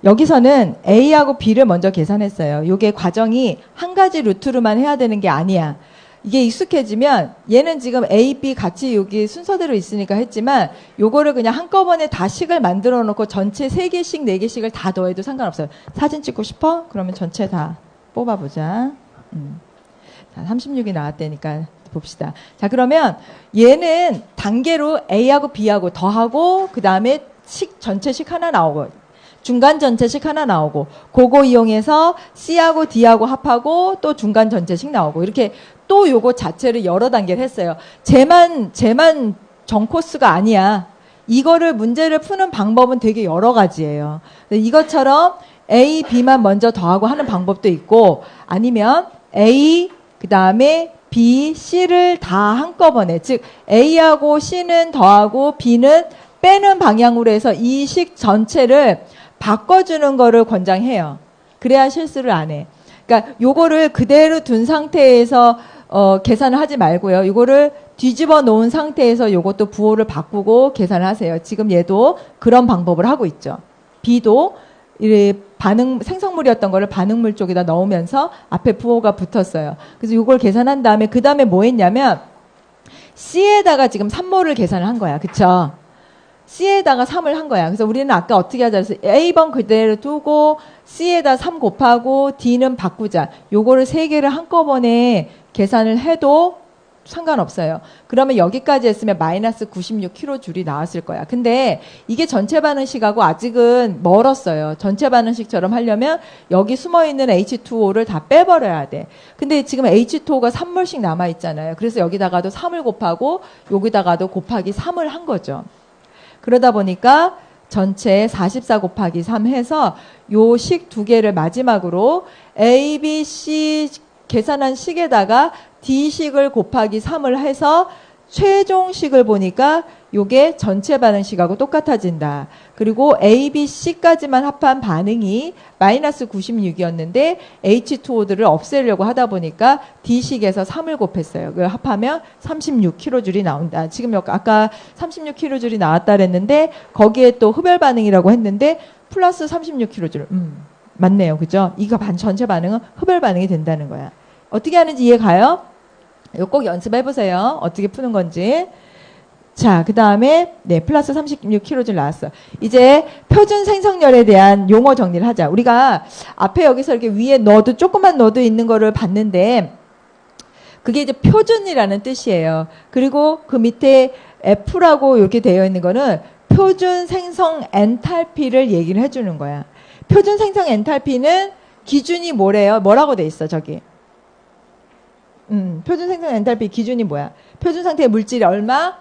여기서는 A하고 B를 먼저 계산했어요. 요게 과정이 한 가지 루트로만 해야 되는 게 아니야. 이게 익숙해지면 얘는 지금 A, B 같이 여기 순서대로 있으니까 했지만 요거를 그냥 한꺼번에 다 식을 만들어 놓고 전체 3개씩 4개씩을 다 더해도 상관없어요. 사진 찍고 싶어? 그러면 전체 다 뽑아보자. 자, 36이 나왔다니까 봅시다. 자, 그러면 얘는 단계로 A하고 B하고 더하고 그 다음에 전체식 하나 나오고 중간 전체식 하나 나오고 그거 이용해서 C하고 D하고 합하고 또 중간 전체식 나오고 이렇게 또 요거 자체를 여러 단계를 했어요. 쟤만 전 코스가 아니야. 이거를 문제를 푸는 방법은 되게 여러 가지예요. 이것처럼 A, B만 먼저 더하고 하는 방법도 있고 아니면 A 그 다음에 B, C를 다 한꺼번에 즉 A하고 C는 더하고 B는 빼는 방향으로 해서 이 식 전체를 바꿔주는 거를 권장해요. 그래야 실수를 안 해. 그러니까 요거를 그대로 둔 상태에서 계산을 하지 말고요. 요거를 뒤집어 놓은 상태에서 요것도 부호를 바꾸고 계산을 하세요. 지금 얘도 그런 방법을 하고 있죠. B도 생성물이었던 거를 반응물 쪽에다 넣으면서 앞에 부호가 붙었어요. 그래서 요걸 계산한 다음에 그 다음에 뭐 했냐면 C에다가 지금 3모를 계산을 한 거야. 그쵸? C에다가 3을 한 거야. 그래서 우리는 아까 어떻게 하자 그래서 A번 그대로 두고 C에다 3 곱하고 D는 바꾸자. 요거를 3개를 한꺼번에 계산을 해도 상관없어요. 그러면 여기까지 했으면 마이너스 96kJ이 나왔을 거야. 근데 이게 전체 반응식하고 아직은 멀었어요. 전체 반응식처럼 하려면 여기 숨어있는 H2O를 다 빼버려야 돼. 근데 지금 H2O가 3몰씩 남아있잖아요. 그래서 여기다가도 3을 곱하고 여기다가도 곱하기 3을 한 거죠. 그러다 보니까 전체 44 곱하기 3 해서 요 식 2개를 마지막으로 A, B, C 계산한 식에다가 D식을 곱하기 3을 해서 최종식을 보니까 요게 전체 반응식하고 똑같아진다. 그리고 A, B, C까지만 합한 반응이 마이너스 96이었는데 H2O들을 없애려고 하다 보니까 D식에서 3을 곱했어요. 그걸 합하면 36kJ이 나온다. 지금 아까 36kJ이 나왔다 그랬는데 거기에 또 흡열 반응이라고 했는데 플러스 36kJ. 맞네요. 그죠? 이거 전체 반응은 흡열 반응이 된다는 거야. 어떻게 하는지 이해 가요? 이거 꼭 연습해보세요. 어떻게 푸는 건지. 자, 그 다음에, 네, 플러스 36kJ 나왔어. 이제 표준 생성열에 대한 용어 정리를 하자. 우리가 앞에 여기서 이렇게 위에 너도, 조그만 너도 있는 거를 봤는데, 그게 이제 표준이라는 뜻이에요. 그리고 그 밑에 F라고 이렇게 되어 있는 거는 표준 생성 엔탈피를 얘기를 해주는 거야. 표준 생성 엔탈피는 기준이 뭐래요? 뭐라고 돼 있어, 저기? 표준 생성 엔탈피 기준이 뭐야? 표준 상태의 물질이 얼마?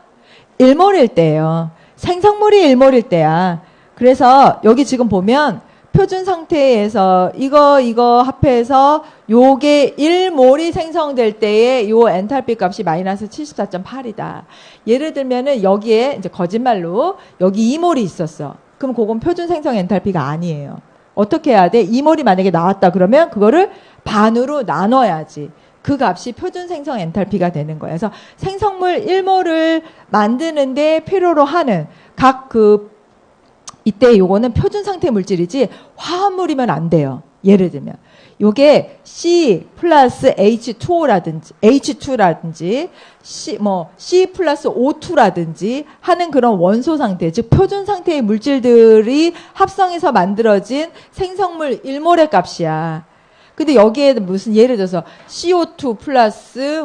1몰일 때예요. 생성물이 1몰일 때야. 그래서 여기 지금 보면 표준 상태에서 이거 합해서 요게 1몰이 생성될 때에 요 엔탈피 값이 마이너스 74.8이다. 예를 들면은 여기에 이제 거짓말로 여기 2몰이 있었어. 그럼 그건 표준 생성 엔탈피가 아니에요. 어떻게 해야 돼? 2몰이 만약에 나왔다 그러면 그거를 반으로 나눠야지. 그 값이 표준 생성 엔탈피가 되는 거예요. 그래서 생성물 1몰을 만드는데 필요로 하는 이때 요거는 표준 상태 물질이지 화합물이면 안 돼요. 예를 들면 요게 C 플러스 H2라든지 C 플러스 O2라든지 하는 그런 원소 상태, 즉 표준 상태의 물질들이 합성해서 만들어진 생성물 1몰의 값이야. 근데 여기에 무슨 예를 들어서 CO2 플러스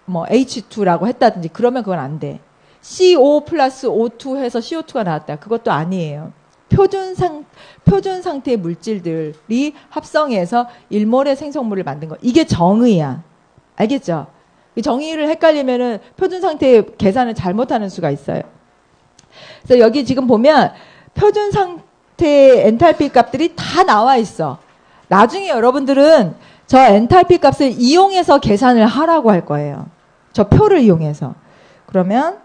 H2라고 했다든지 그러면 그건 안 돼. CO 플러스 O2 해서 CO2가 나왔다. 그것도 아니에요. 표준 상태의 물질들이 합성해서 1몰의 생성물을 만든 거. 이게 정의야. 알겠죠? 정의를 헷갈리면은 표준 상태의 계산을 잘못하는 수가 있어요. 그래서 여기 지금 보면 표준 상태의 엔탈피 값들이 다 나와 있어. 나중에 여러분들은 저 엔탈피 값을 이용해서 계산을 하라고 할 거예요. 저 표를 이용해서. 그러면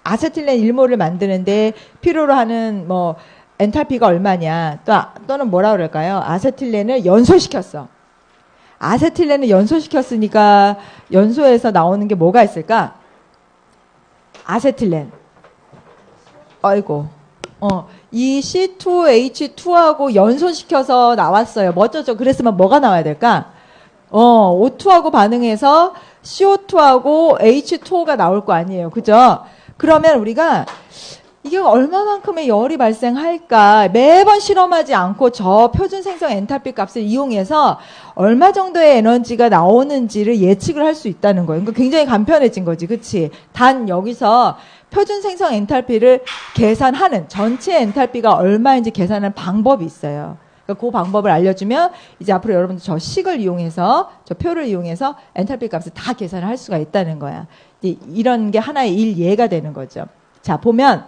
아세틸렌 1몰을 만드는데 필요로 하는 뭐 엔탈피가 얼마냐. 또는 뭐라 그럴까요? 아세틸렌을 연소시켰어. 아세틸렌을 연소시켰으니까 연소에서 나오는 게 뭐가 있을까? 아세틸렌. 아이고. 이 C2H2하고 연소시켜서 나왔어요. 멋져죠? 그랬으면 뭐가 나와야 될까? O2하고 반응해서 CO2하고 H2O가 나올 거 아니에요. 그죠? 그러면 우리가 이게 얼마만큼의 열이 발생할까 매번 실험하지 않고 저 표준 생성 엔탈피 값을 이용해서 얼마 정도의 에너지가 나오는지를 예측을 할 수 있다는 거예요. 그러니까 굉장히 간편해진 거지. 그치? 단 여기서 표준 생성 엔탈피를 계산하는 전체 엔탈피가 얼마인지 계산하는 방법이 있어요. 그러니까 그 방법을 알려주면 이제 앞으로 여러분들 저 식을 이용해서 저 표를 이용해서 엔탈피 값을 다 계산을 할 수가 있다는 거야. 이런 게 하나의 일예가 되는 거죠. 자, 보면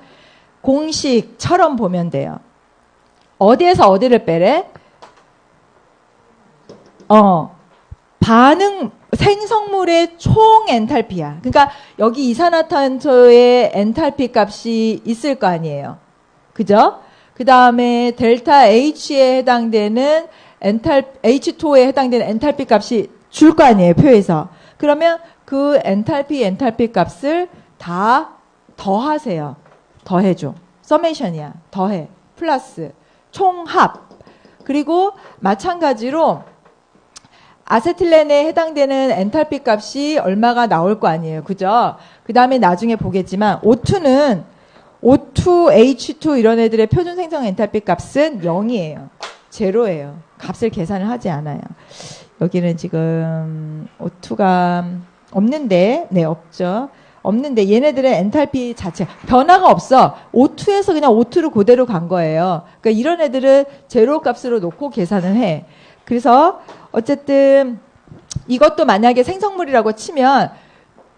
공식처럼 보면 돼요. 어디에서 어디를 빼래? 반응 생성물의 총 엔탈피야. 그러니까 여기 이산화탄소의 엔탈피 값이 있을 거 아니에요. 그죠? 그 다음에 델타 H에 해당되는 H2O에 해당되는 엔탈피 값이 줄 거 아니에요. 표에서. 그러면 그 엔탈피 값을 다 더하세요. 더해줘. 서메이션이야. 더해. 플러스. 총합. 그리고 마찬가지로 아세틸렌에 해당되는 엔탈피 값이 얼마가 나올 거 아니에요. 그죠? 그 다음에 나중에 보겠지만 O2는 O2, H2 이런 애들의 표준 생성 엔탈피 값은 0이에요. 제로예요. 값을 계산을 하지 않아요. 여기는 지금 O2가 없는데, 네, 없죠. 없는데 얘네들의 엔탈피 자체 변화가 없어. O2에서 그냥 O2로 그대로 간 거예요. 그러니까 이런 애들은 제로 값으로 놓고 계산을 해. 그래서 어쨌든 이것도 만약에 생성물이라고 치면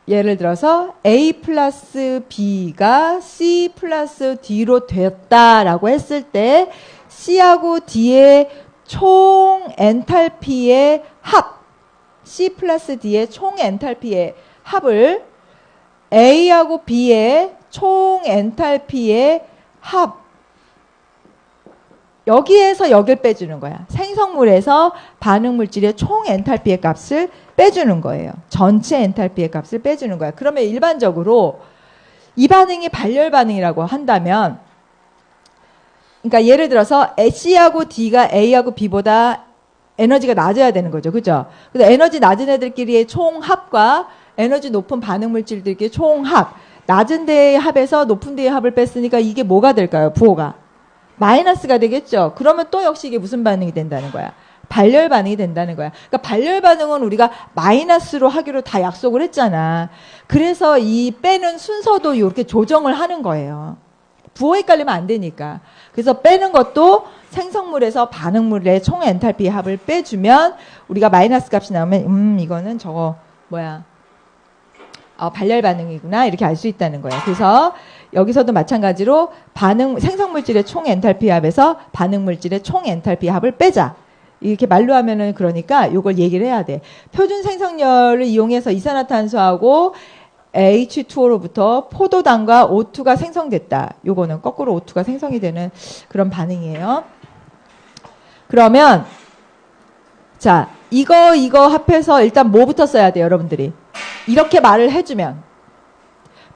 예를 들어서 A 플러스 B가 C 플러스 D로 됐다라고 했을 때 C하고 D의 총 엔탈피의 합, C 플러스 D의 총 엔탈피의 합을 A하고 B의 총 엔탈피의 합, 여기에서 여길 빼주는 거야. 생성물에서 반응물질의 총 엔탈피의 값을 빼주는 거예요. 전체 엔탈피의 값을 빼주는 거야. 그러면 일반적으로 이 반응이 발열 반응이라고 한다면, 그러니까 예를 들어서 C하고 D가 A하고 B보다 에너지가 낮아야 되는 거죠. 그죠? 그래서 에너지 낮은 애들끼리의 총합과 에너지 높은 반응물질들끼리 총합, 낮은 데의 합에서 높은 데의 합을 뺐으니까 이게 뭐가 될까요? 부호가 마이너스가 되겠죠. 그러면 또 역시 이게 무슨 반응이 된다는 거야? 발열 반응이 된다는 거야. 그러니까 발열 반응은 우리가 마이너스로 하기로 다 약속을 했잖아. 그래서 이 빼는 순서도 이렇게 조정을 하는 거예요. 부호 헷갈리면 안 되니까. 그래서 빼는 것도 생성물에서 반응물의 총 엔탈피 합을 빼주면 우리가 마이너스 값이 나오면 이거는 저거 뭐야? 발열 반응이구나 이렇게 알 수 있다는 거예요. 그래서 여기서도 마찬가지로 생성물질의 총 엔탈피 합에서 반응물질의 총 엔탈피 합을 빼자. 이렇게 말로 하면은 그러니까 이걸 얘기를 해야 돼. 표준 생성열을 이용해서 이산화탄소하고 H2O로부터 포도당과 O2가 생성됐다. 요거는 거꾸로 O2가 생성이 되는 그런 반응이에요. 그러면 자, 이거 합해서 일단 뭐부터 써야 돼요, 여러분들이? 이렇게 말을 해주면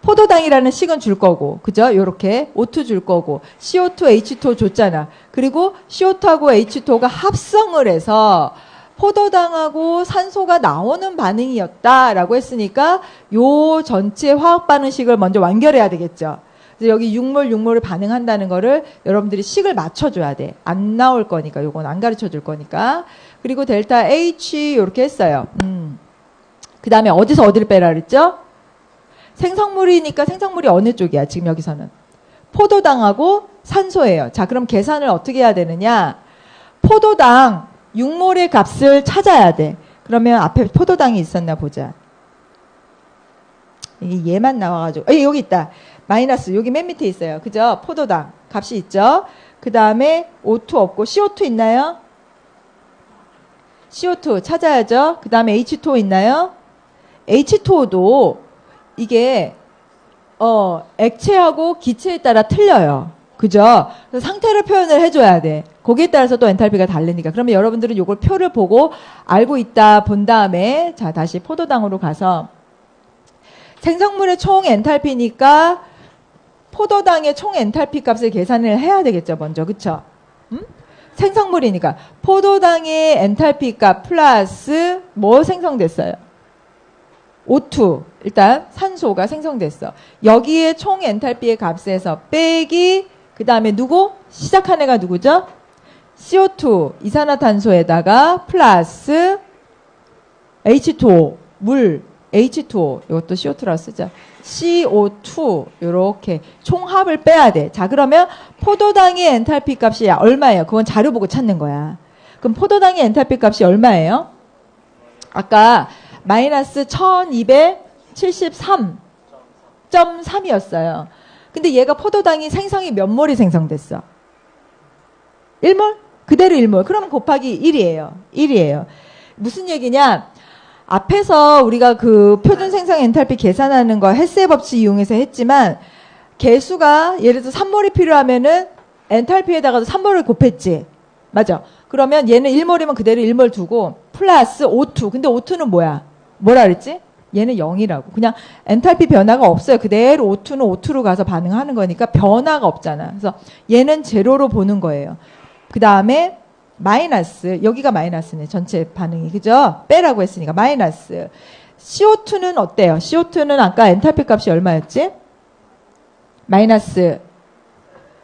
포도당이라는 식은 줄 거고, 그죠? 요렇게 O2 줄 거고, CO2, H2O 줬잖아. 그리고 CO2하고 H2O가 합성을 해서 포도당하고 산소가 나오는 반응이었다라고 했으니까 요 전체 화학 반응식을 먼저 완결해야 되겠죠. 그래서 여기 6몰을 반응한다는 거를 여러분들이 식을 맞춰줘야 돼. 안 나올 거니까, 요건 안 가르쳐 줄 거니까. 그리고 델타 H 요렇게 했어요. 그 다음에 어디서 어디를 빼라 그랬죠? 생성물이니까 생성물이 어느 쪽이야, 지금 여기서는? 포도당하고 산소예요. 자, 그럼 계산을 어떻게 해야 되느냐? 포도당 6몰의 값을 찾아야 돼. 그러면 앞에 포도당이 있었나 보자. 얘만 나와가지고. 여기 있다. 마이너스. 여기 맨 밑에 있어요. 그죠? 포도당 값이 있죠? 그 다음에 O2 없고 CO2 있나요? CO2 찾아야죠. 그 다음에 H2O 있나요? H2O도 이게 액체하고 기체에 따라 틀려요. 그죠? 그래서 상태를 표현을 해줘야 돼. 거기에 따라서 또 엔탈피가 다르니까. 그러면 여러분들은 이걸 표를 보고 알고 있다 본 다음에 자 다시 포도당으로 가서 생성물의 총 엔탈피니까 포도당의 총 엔탈피 값을 계산을 해야 되겠죠. 먼저. 그쵸? 생성물이니까 포도당의 엔탈피 값 플러스 뭐 생성됐어요? O2 일단 산소가 생성됐어. 여기에 총 엔탈피의 값에서 빼기 그 다음에 누구? 시작한 애가 누구죠? CO2 이산화탄소에다가 플러스 H2O 물 H2O 이것도 CO2라고 쓰자. CO2 이렇게 총합을 빼야 돼. 자 그러면 포도당의 엔탈피 값이 얼마예요? 그건 자료 보고 찾는 거야. 그럼 포도당의 엔탈피 값이 얼마예요? 아까 마이너스 1273.3이었어요. 근데 얘가 포도당이 생성이 몇 몰이 생성됐어? 1몰? 그대로 1몰. 그러면 곱하기 1이에요. 1이에요. 무슨 얘기냐? 앞에서 우리가 그 표준 생성 엔탈피 계산하는 거 헬스의 법칙 이용해서 했지만 개수가 예를 들어서 3몰이 필요하면은 엔탈피에다가도 3몰을 곱했지. 맞아. 그러면 얘는 1몰이면 그대로 1몰 두고 플러스 O2. 근데 O2는 뭐야? 뭐라 그랬지? 얘는 0이라고. 그냥 엔탈피 변화가 없어요. 그대로 O2는 O2로 가서 반응하는 거니까 변화가 없잖아. 그래서 얘는 제로로 보는 거예요. 그 다음에 마이너스, 여기가 마이너스네. 전체 반응이. 그죠? 빼라고 했으니까 마이너스. CO2는 어때요? CO2는 아까 엔탈피 값이 얼마였지? 마이너스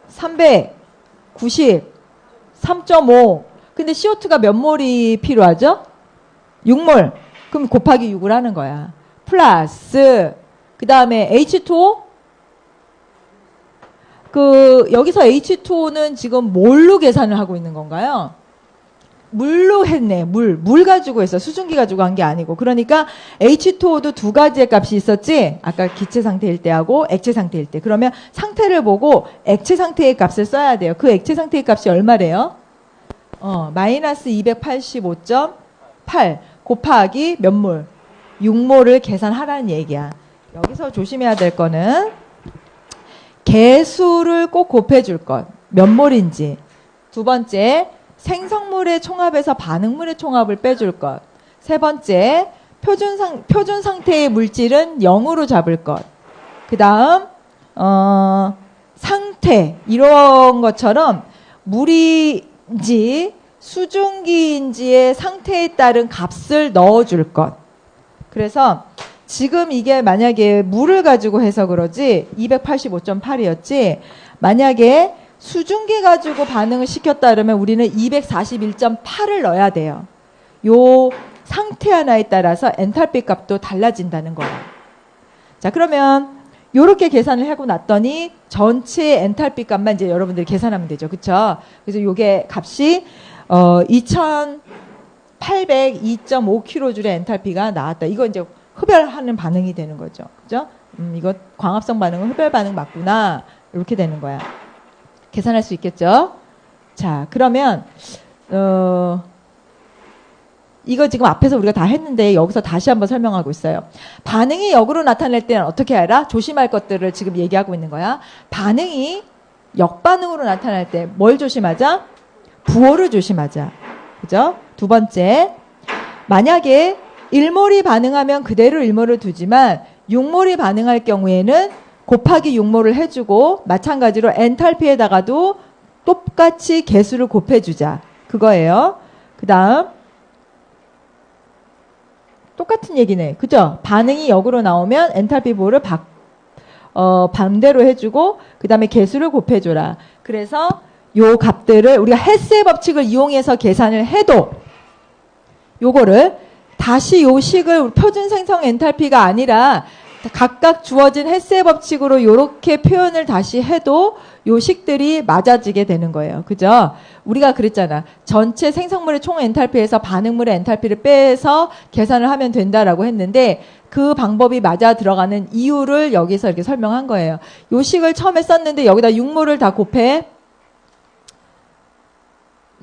393.5. 근데 CO2가 몇 몰이 필요하죠? 6몰. 그럼 곱하기 6을 하는 거야. 플러스 그 다음에 H2O 여기서 H2O는 지금 뭘로 계산을 하고 있는 건가요? 물로 했네. 물 가지고 했어. 수증기 가지고 한 게 아니고. 그러니까 H2O도 두 가지의 값이 있었지. 아까 기체 상태일 때하고 액체 상태일 때. 그러면 상태를 보고 액체 상태의 값을 써야 돼요. 그 액체 상태의 값이 얼마래요? 마이너스 285.8 곱하기 몇 몰? 6몰을 계산하라는 얘기야. 여기서 조심해야 될 거는 개수를 꼭 곱해줄 것. 몇 몰인지. 두 번째, 생성물의 총합에서 반응물의 총합을 빼줄 것. 세 번째, 표준 상태의 물질은 0으로 잡을 것. 그 다음, 상태, 이런 것처럼 물인지 수증기인지의 상태에 따른 값을 넣어줄 것. 그래서 지금 이게 만약에 물을 가지고 해서 그러지 285.8이었지 만약에 수증기 가지고 반응을 시켰다 그러면 우리는 241.8을 넣어야 돼요. 요 상태 하나에 따라서 엔탈피 값도 달라진다는 거예요. 자 그러면 요렇게 계산을 하고 났더니 전체 엔탈피 값만 이제 여러분들이 계산하면 되죠. 그쵸? 그래서 요게 값이 2802.5kJ의 엔탈피가 나왔다. 이거 이제 흡열하는 반응이 되는 거죠. 그죠? 이거 광합성 반응은 흡열 반응 맞구나. 이렇게 되는 거야. 계산할 수 있겠죠? 자, 그러면, 이거 지금 앞에서 우리가 다 했는데 여기서 다시 한번 설명하고 있어요. 반응이 역으로 나타낼 때는 어떻게 알아? 조심할 것들을 지금 얘기하고 있는 거야. 반응이 역반응으로 나타날 때 뭘 조심하자? 부호를 조심하자. 그죠? 두 번째, 만약에 1몰이 반응하면 그대로 1몰을 두지만 6몰이 반응할 경우에는 곱하기 6몰을 해주고 마찬가지로 엔탈피에다가도 똑같이 개수를 곱해주자. 그거예요. 그 다음 똑같은 얘기네. 그죠? 반응이 역으로 나오면 엔탈피 부호를 반대로 해주고 그 다음에 개수를 곱해줘라. 그래서 요 값들을 우리가 헬스의 법칙을 이용해서 계산을 해도 요거를 다시 요 식을 표준 생성 엔탈피가 아니라 각각 주어진 헬스의 법칙으로 요렇게 표현을 다시 해도 요 식들이 맞아지게 되는 거예요. 그죠? 우리가 그랬잖아. 전체 생성물의 총 엔탈피에서 반응물의 엔탈피를 빼서 계산을 하면 된다라고 했는데 그 방법이 맞아 들어가는 이유를 여기서 이렇게 설명한 거예요. 요 식을 처음에 썼는데 여기다 6몰을 다 곱해.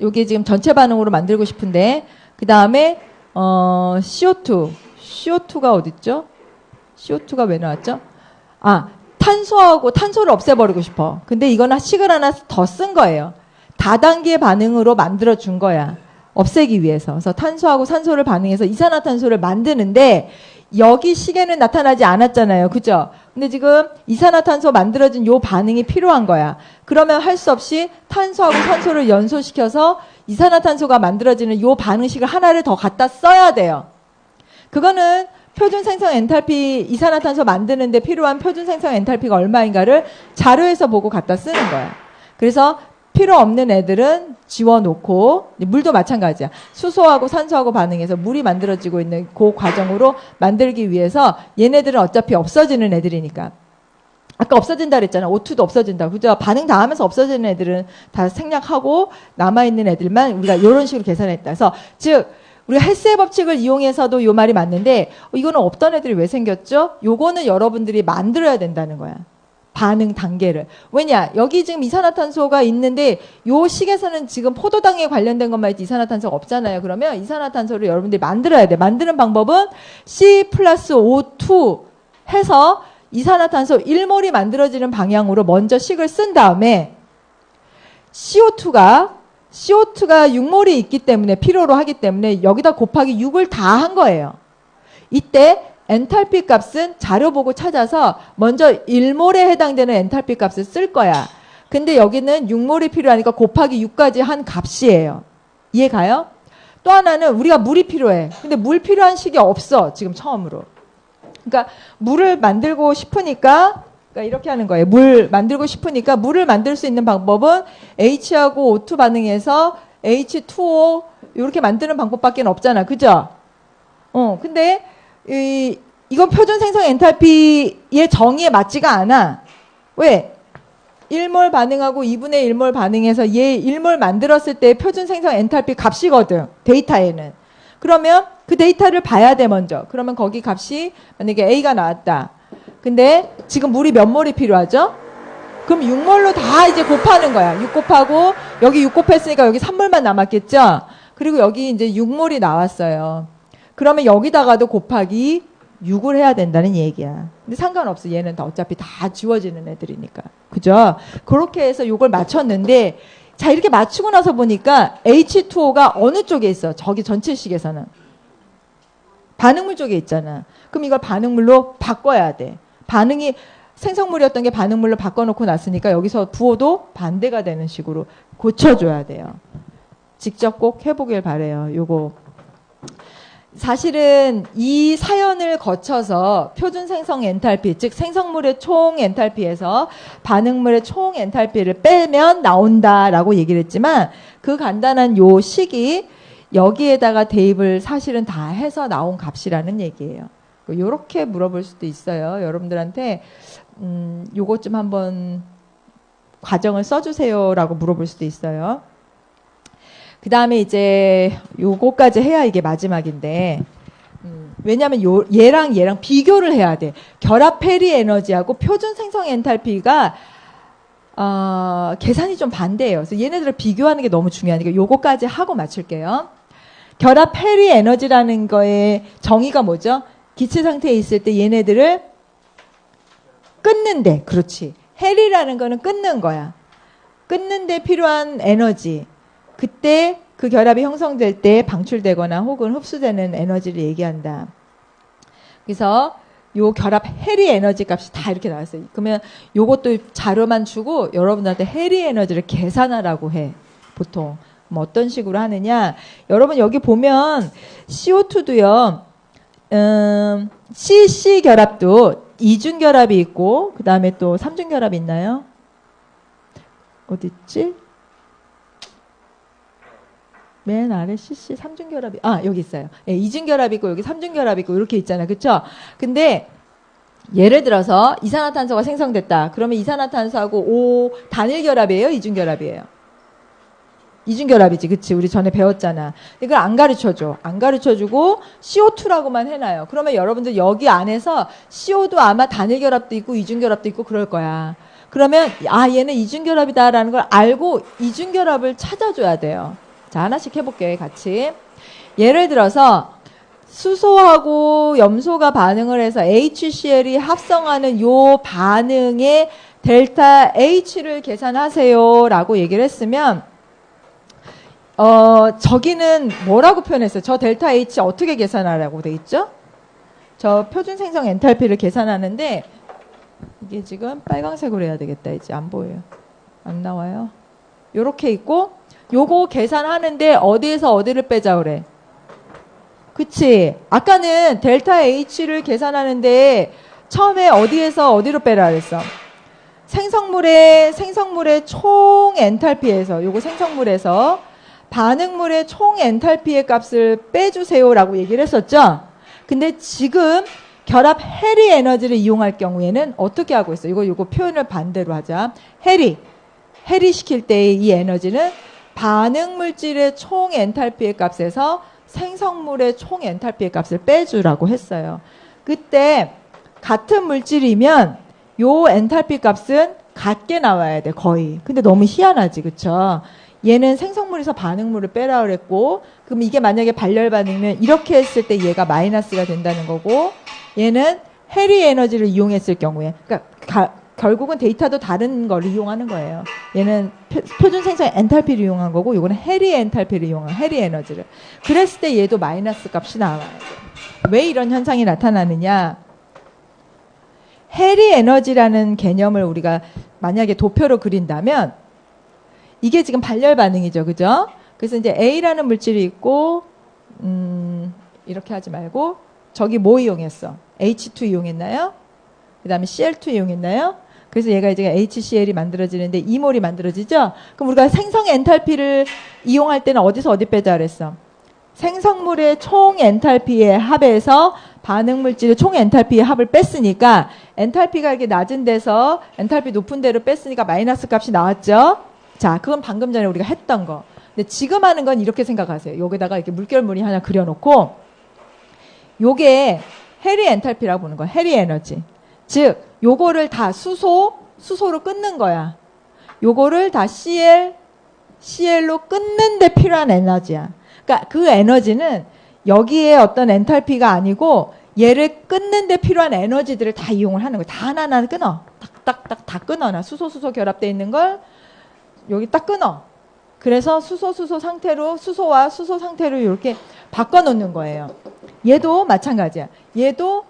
요게 지금 전체 반응으로 만들고 싶은데 그 다음에 CO2가 어딨죠? CO2가 왜 나왔죠? 탄소를 없애버리고 싶어. 근데 이거는 식을 하나 더 쓴 거예요. 다단계 반응으로 만들어준 거야. 없애기 위해서. 그래서 탄소하고 산소를 반응해서 이산화탄소를 만드는데 여기 식에는 나타나지 않았잖아요. 그죠? 근데 지금 이산화탄소 만들어진 요 반응이 필요한 거야. 그러면 할 수 없이 탄소하고 산소를 연소시켜서 이산화탄소가 만들어지는 요 반응식을 하나를 더 갖다 써야 돼요. 그거는 표준 생성 엔탈피, 이산화탄소 만드는데 필요한 표준 생성 엔탈피가 얼마인가를 자료에서 보고 갖다 쓰는 거야. 그래서 필요 없는 애들은 지워놓고, 물도 마찬가지야. 수소하고 산소하고 반응해서 물이 만들어지고 있는 그 과정으로 만들기 위해서 얘네들은 어차피 없어지는 애들이니까. 아까 없어진다 그랬잖아. O2도 없어진다. 그죠? 반응 다 하면서 없어지는 애들은 다 생략하고 남아있는 애들만 우리가 이런 식으로 계산했다. 그래서 즉, 우리가 헬스의 법칙을 이용해서도 요 말이 맞는데, 이거는 없던 애들이 왜 생겼죠? 요거는 여러분들이 만들어야 된다는 거야. 반응 단계를. 왜냐? 여기 지금 이산화탄소가 있는데 요 식에서는 지금 포도당에 관련된 것만 있지 이산화탄소가 없잖아요. 그러면 이산화탄소를 여러분들이 만들어야 돼. 만드는 방법은 C 플러스 O2 해서 이산화탄소 1몰이 만들어지는 방향으로 먼저 식을 쓴 다음에 CO2가 6몰이 있기 때문에 필요로 하기 때문에 여기다 곱하기 6을 다 한 거예요. 이때 엔탈피 값은 자료 보고 찾아서 먼저 1몰에 해당되는 엔탈피 값을 쓸 거야. 근데 여기는 6몰이 필요하니까 곱하기 6까지 한 값이에요. 이해 가요? 또 하나는 우리가 물이 필요해. 근데 물 필요한 식이 없어. 지금 처음으로. 그러니까 물을 만들고 싶으니까 이렇게 하는 거예요. 물 만들고 싶으니까 물을 만들 수 있는 방법은 H하고 O2 반응해서 H2O 이렇게 만드는 방법밖에 없잖아. 그죠? 근데 이건 표준 생성 엔탈피의 정의에 맞지가 않아. 왜? 1몰 반응하고 2분의 1몰 반응해서 얘 1몰 만들었을 때 표준 생성 엔탈피 값이거든. 데이터에는. 그러면 그 데이터를 봐야 돼 먼저. 그러면 거기 값이 만약에 A가 나왔다. 근데 지금 물이 몇 몰이 필요하죠? 그럼 6몰로 다 이제 곱하는 거야. 6 곱하고 여기 6 곱했으니까 여기 3몰만 남았겠죠? 그리고 여기 이제 6몰이 나왔어요. 그러면 여기다가도 곱하기 6을 해야 된다는 얘기야. 근데 상관없어. 얘는 다 어차피 다 지워지는 애들이니까. 그죠? 그렇게 해서 이걸 맞췄는데 자 이렇게 맞추고 나서 보니까 H2O가 어느 쪽에 있어? 저기 전체식에서는. 반응물 쪽에 있잖아. 그럼 이걸 반응물로 바꿔야 돼. 반응이 생성물이었던 게 반응물로 바꿔놓고 났으니까 여기서 부호도 반대가 되는 식으로 고쳐줘야 돼요. 직접 꼭 해보길 바래요. 요거. 사실은 이 사연을 거쳐서 표준 생성 엔탈피, 즉 생성물의 총 엔탈피에서 반응물의 총 엔탈피를 빼면 나온다라고 얘기를 했지만 그 간단한 요 식이 여기에다가 대입을 사실은 다 해서 나온 값이라는 얘기예요. 요렇게 물어볼 수도 있어요. 여러분들한테 요것 좀 한번 과정을 써주세요라고 물어볼 수도 있어요. 그 다음에 이제 요거까지 해야 이게 마지막인데 왜냐하면 얘랑 비교를 해야 돼. 결합 페리 에너지하고 표준 생성 엔탈피가 계산이 좀 반대예요. 그래서 얘네들을 비교하는 게 너무 중요하니까 요거까지 하고 마칠게요. 결합 페리 에너지라는 거의 정의가 뭐죠? 기체 상태에 있을 때 얘네들을 끊는데, 그렇지. 헬이라는 거는 끊는 거야. 끊는데 필요한 에너지. 그때 그 결합이 형성될 때 방출되거나 혹은 흡수되는 에너지를 얘기한다. 그래서 요 결합 해리 에너지 값이 다 이렇게 나왔어요. 그러면 요것도 자료만 주고 여러분들한테 해리 에너지를 계산하라고 해. 보통. 뭐 어떤 식으로 하느냐. 여러분 여기 보면 CO2도요. CC 결합도 이중 결합이 있고 그 다음에 또 삼중 결합이 있나요? 어디 있지? 맨 아래 CC 삼중 결합이 여기 있어요. 예, 이중 결합이 있고 여기 삼중 결합이 있고 이렇게 있잖아요. 그렇죠? 근데 예를 들어서 이산화탄소가 생성됐다. 그러면 이산화탄소하고 O 단일 결합이에요? 이중 결합이에요? 이중 결합이지. 그치? 우리 전에 배웠잖아. 이걸 안 가르쳐줘. 안 가르쳐주고 CO2라고만 해놔요. 그러면 여러분들 여기 안에서 CO도 아마 단일 결합도 있고 이중 결합도 있고 그럴 거야. 그러면 얘는 이중 결합이다라는 걸 알고 이중 결합을 찾아줘야 돼요. 자, 하나씩 해볼게요. 같이. 예를 들어서 수소하고 염소가 반응을 해서 HCl이 합성하는 요 반응의 델타 H를 계산하세요 라고 얘기를 했으면 저기는 뭐라고 표현했어요? 저 델타 H 어떻게 계산하라고 돼 있죠? 저 표준 생성 엔탈피를 계산하는데 이게 지금 빨강색으로 해야 되겠다. 이제 안 보여요. 안 나와요. 요렇게 있고 요거 계산하는데 어디에서 어디를 빼자 그래? 그치? 아까는 델타 H를 계산하는데 처음에 어디에서 어디로 빼라 그랬어? 생성물의 총 엔탈피에서 요거 생성물에서 반응물의 총 엔탈피의 값을 빼주세요라고 얘기를 했었죠? 근데 지금 결합 해리 에너지를 이용할 경우에는 어떻게 하고 있어요? 요거 표현을 반대로 하자. 해리 시킬 때의 이 에너지는 반응 물질의 총 엔탈피의 값에서 생성물의 총 엔탈피의 값을 빼주라고 했어요. 그때 같은 물질이면 요 엔탈피 값은 같게 나와야 돼, 거의. 근데 너무 희한하지, 그쵸? 얘는 생성물에서 반응물을 빼라 그랬고, 그럼 이게 만약에 발열 반응이면 이렇게 했을 때 얘가 마이너스가 된다는 거고, 얘는 해리 에너지를 이용했을 경우에, 그러니까 결국은 데이터도 다른 걸 이용하는 거예요. 얘는 표준 생성 엔탈피를 이용한 거고, 이거는 해리 엔탈피를 이용한 해리 에너지를. 그랬을 때 얘도 마이너스 값이 나와요. 왜 이런 현상이 나타나느냐? 해리 에너지라는 개념을 우리가 만약에 도표로 그린다면 이게 지금 발열 반응이죠. 그죠? 그래서 이제 A라는 물질이 있고 이렇게 하지 말고 저기 뭐 이용했어? H2 이용했나요? 그 다음에 Cl2 이용했나요? 그래서 얘가 이제 HCl이 만들어지는데 2몰이 만들어지죠? 그럼 우리가 생성 엔탈피를 이용할 때는 어디서 어디 빼자 그랬어? 생성물의 총 엔탈피의 합에서 반응 물질의 총 엔탈피의 합을 뺐으니까 엔탈피가 이렇게 낮은 데서 엔탈피 높은 데로 뺐으니까 마이너스 값이 나왔죠? 자, 그건 방금 전에 우리가 했던 거. 근데 지금 하는 건 이렇게 생각하세요. 여기다가 이렇게 물결무늬 하나 그려놓고 요게 해리 엔탈피라고 보는 거야. 해리 에너지. 즉, 요거를 다 수소로 끊는 거야. 요거를 다 CL로 끊는 데 필요한 에너지야. 그러니까 그 에너지는 여기에 어떤 엔탈피가 아니고 얘를 끊는 데 필요한 에너지들을 다 이용을 하는 거야. 다 하나하나 끊어. 딱딱딱 다 끊어놔. 수소 결합되어 있는 걸 여기 딱 끊어. 그래서 수소와 수소 상태로 이렇게 바꿔놓는 거예요. 얘도 마찬가지야. 얘도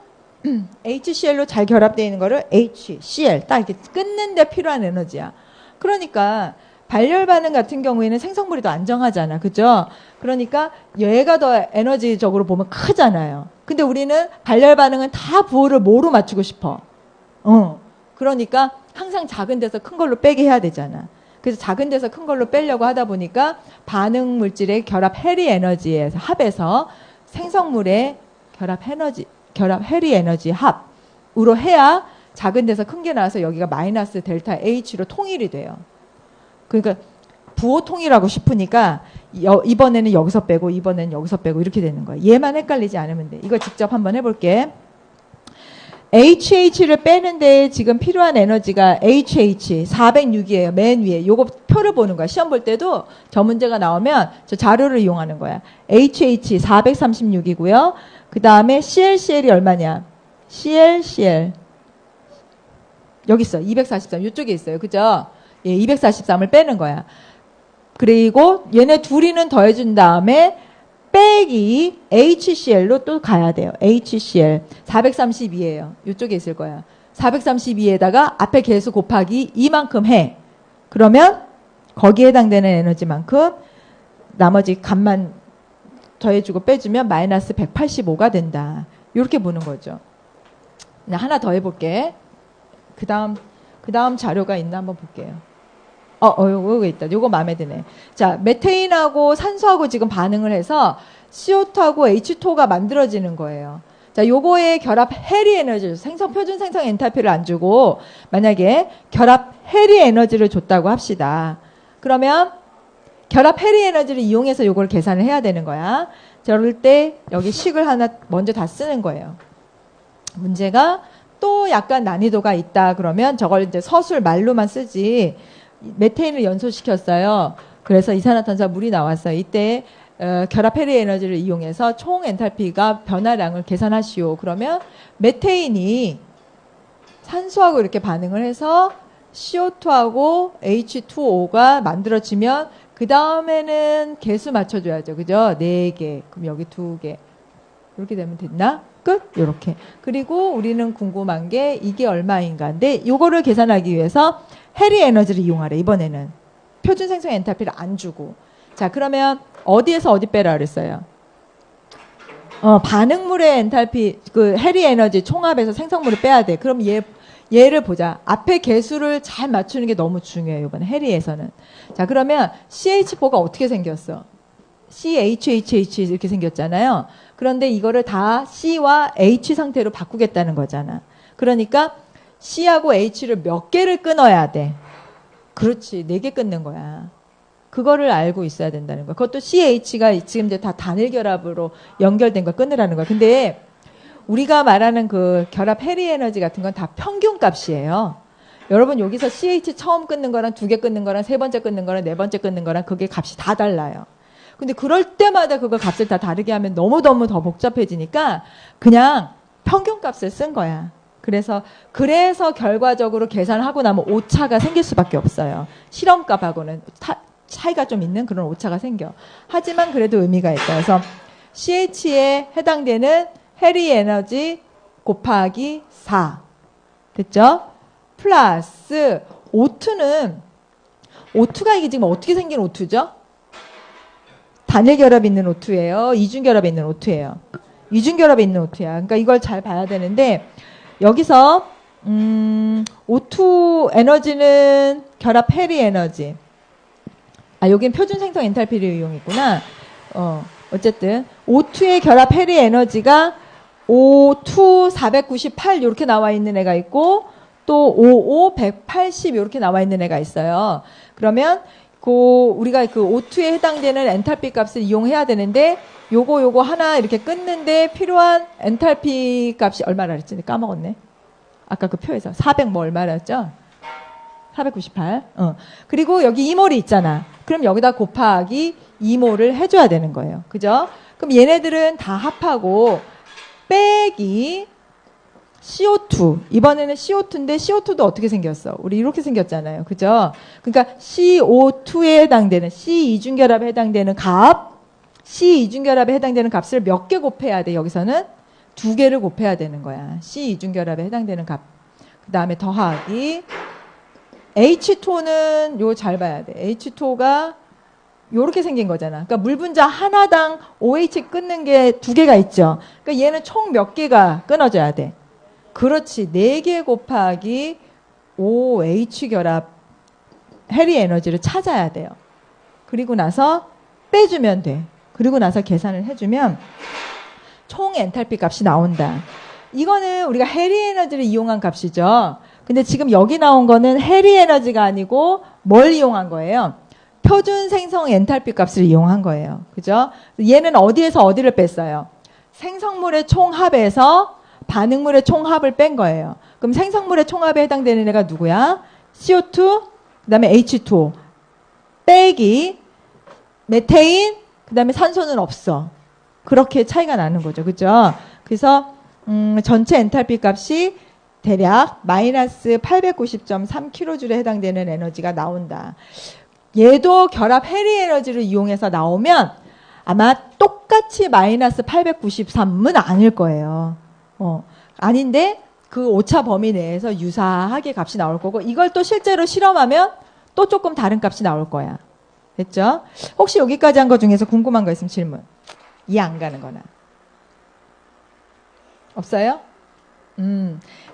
HCl로 잘 결합되어 있는 거를 HCl 딱 이렇게 끊는 데 필요한 에너지야. 그러니까 발열 반응 같은 경우에는 생성물이 더 안정하잖아. 그죠? 그러니까 얘가 더 에너지적으로 보면 크잖아요. 근데 우리는 발열 반응은 다 부호를 뭐로 맞추고 싶어? 그러니까 항상 작은 데서 큰 걸로 빼게 해야 되잖아. 그래서 작은 데서 큰 걸로 빼려고 하다 보니까 반응 물질의 결합 해리 에너지에서 합에서 생성물의 결합 해리 에너지 합으로 해야 작은 데서 큰 게 나와서 여기가 마이너스 델타 H로 통일이 돼요. 그러니까 부호 통일하고 싶으니까 이번에는 여기서 빼고 이번에는 여기서 빼고 이렇게 되는 거예요. 얘만 헷갈리지 않으면 돼. 이거 직접 한번 해볼게. HH를 빼는데 지금 필요한 에너지가 HH 406이에요. 맨 위에. 요거 표를 보는 거야. 시험 볼 때도 저 문제가 나오면 저 자료를 이용하는 거야. HH 436이고요. 그 다음에 CLCL이 얼마냐? CL 여기 있어. 243. 이쪽에 있어요. 그죠? 예, 243을 빼는 거야. 그리고 얘네 둘이는 더해준 다음에 빼기 HCl로 또 가야 돼요. HCl 432예요. 이쪽에 있을 거야. 432에다가 앞에 개수 곱하기 이만큼 해. 그러면 거기에 해당되는 에너지만큼 나머지 값만 더해주고 빼주면 마이너스 185가 된다. 이렇게 보는 거죠. 하나 더 해볼게. 그 다음 자료가 있나 한번 볼게요. 요거 있다. 요거 마음에 드네. 자, 메테인하고 산소하고 지금 반응을 해서 CO2하고 H2가 만들어지는 거예요. 자, 요거의 결합 해리 에너지, 표준 생성 엔탈피를 안 주고 만약에 결합 해리 에너지를 줬다고 합시다. 그러면 결합 해리 에너지를 이용해서 요걸 계산을 해야 되는 거야. 저럴 때 여기 식을 하나 먼저 다 쓰는 거예요. 문제가 또 약간 난이도가 있다 그러면 저걸 이제 서술 말로만 쓰지 메테인을 연소시켰어요. 그래서 이산화탄소와 물이 나왔어요. 이때 결합 해리 에너지를 이용해서 총 엔탈피가 변화량을 계산하시오. 그러면 메테인이 산소하고 이렇게 반응을 해서 CO2하고 H2O가 만들어지면 그 다음에는 개수 맞춰줘야죠. 그죠? 4개. 그럼 여기 2개. 이렇게 되면 됐나? 끝? 요렇게. 그리고 우리는 궁금한 게 이게 얼마인가. 근데 요거를 계산하기 위해서 해리 에너지를 이용하래. 이번에는. 표준 생성 엔탈피를 안 주고. 자, 그러면 어디에서 어디 빼라 그랬어요? 반응물의 엔탈피, 그 해리 에너지 총합에서 생성물을 빼야 돼. 그럼 얘를 보자. 앞에 개수를 잘 맞추는 게 너무 중요해요. 이번에 해리에서는. 자, 그러면 CH4가 어떻게 생겼어? CHHH 이렇게 생겼잖아요. 그런데 이거를 다 C와 H 상태로 바꾸겠다는 거잖아. 그러니까 C하고 H를 몇 개를 끊어야 돼. 그렇지. 4개 끊는 거야. 그거를 알고 있어야 된다는 거야. 그것도 CH가 지금 이제 다 단일 결합으로 연결된 걸 끊으라는 거야. 근데 우리가 말하는 그 결합 해리 에너지 같은 건 다 평균 값이에요. 여러분 여기서 CH 처음 끊는 거랑 2개 끊는 거랑 3번째 끊는 거랑 4번째 끊는 거랑 그게 값이 다 달라요. 근데 그럴 때마다 그거 값을 다 다르게 하면 너무너무 더 복잡해지니까 그냥 평균 값을 쓴 거야. 그래서 결과적으로 계산하고 나면 오차가 생길 수밖에 없어요. 실험값하고는 차이가 좀 있는 그런 오차가 생겨. 하지만 그래도 의미가 있다. 그래서 CH에 해당되는 해리 에너지 곱하기 4. 됐죠? 플러스 O2가 이게 지금 어떻게 생긴 O2죠? 단일 결합이 있는 O2예요. 이중 결합이 있는 O2예요. 이중 결합이 있는 O2야. 그러니까 이걸 잘 봐야 되는데 여기서 O2 에너지는 결합 해리 에너지. 여긴 표준 생성 엔탈피를 이용했구나. 어쨌든 O2의 결합 해리 에너지가 O2 498 이렇게 나와 있는 애가 있고 또 O5 180 이렇게 나와 있는 애가 있어요. 그러면 우리가 그 O2에 해당되는 엔탈피 값을 이용해야 되는데 요거 하나 이렇게 끊는데 필요한 엔탈피 값이 얼마라 그랬지? 까먹었네. 아까 그 표에서 400 뭐 얼마였죠? 498. 그리고 여기 2몰이 있잖아. 그럼 여기다 곱하기 2몰을 해줘야 되는 거예요. 그죠? 그럼 얘네들은 다 합하고 빼기 CO2. 이번에는 CO2인데 CO2도 어떻게 생겼어? 우리 이렇게 생겼잖아요. 그죠? 그러니까 CO2에 해당되는 C 이중결합에 해당되는 값, C 이중결합에 해당되는 값을 몇 개 곱해야 돼? 여기서는 2개를 곱해야 되는 거야. C 이중결합에 해당되는 값. 그 다음에 더하기 H2O는 요 잘 봐야 돼. H2O가 요렇게 생긴 거잖아. 그러니까 물 분자 하나당 OH 끊는 게 2개가 있죠. 그러니까 얘는 총 몇 개가 끊어져야 돼? 그렇지. 4개 곱하기 OH 결합 해리 에너지를 찾아야 돼요. 그리고 나서 빼주면 돼. 그리고 나서 계산을 해주면 총 엔탈피 값이 나온다. 이거는 우리가 해리 에너지를 이용한 값이죠. 근데 지금 여기 나온 거는 해리 에너지가 아니고 뭘 이용한 거예요? 표준 생성 엔탈피 값을 이용한 거예요. 그죠? 얘는 어디에서 어디를 뺐어요? 생성물의 총합에서 반응물의 총합을 뺀 거예요. 그럼 생성물의 총합에 해당되는 애가 누구야? CO2, 그 다음에 H2O, 빼기 메테인, 그 다음에 산소는 없어. 그렇게 차이가 나는 거죠. 그죠? 그래서 전체 엔탈피 값이 대략 마이너스 890.3kJ에 해당되는 에너지가 나온다. 얘도 결합 해리 에너지를 이용해서 나오면 아마 똑같이 마이너스 893은 아닐 거예요. 아닌데 그 오차 범위 내에서 유사하게 값이 나올 거고 이걸 또 실제로 실험하면 또 조금 다른 값이 나올 거야. 됐죠? 혹시 여기까지 한 거 중에서 궁금한 거 있으면 질문. 이해 안 가는 거나. 없어요?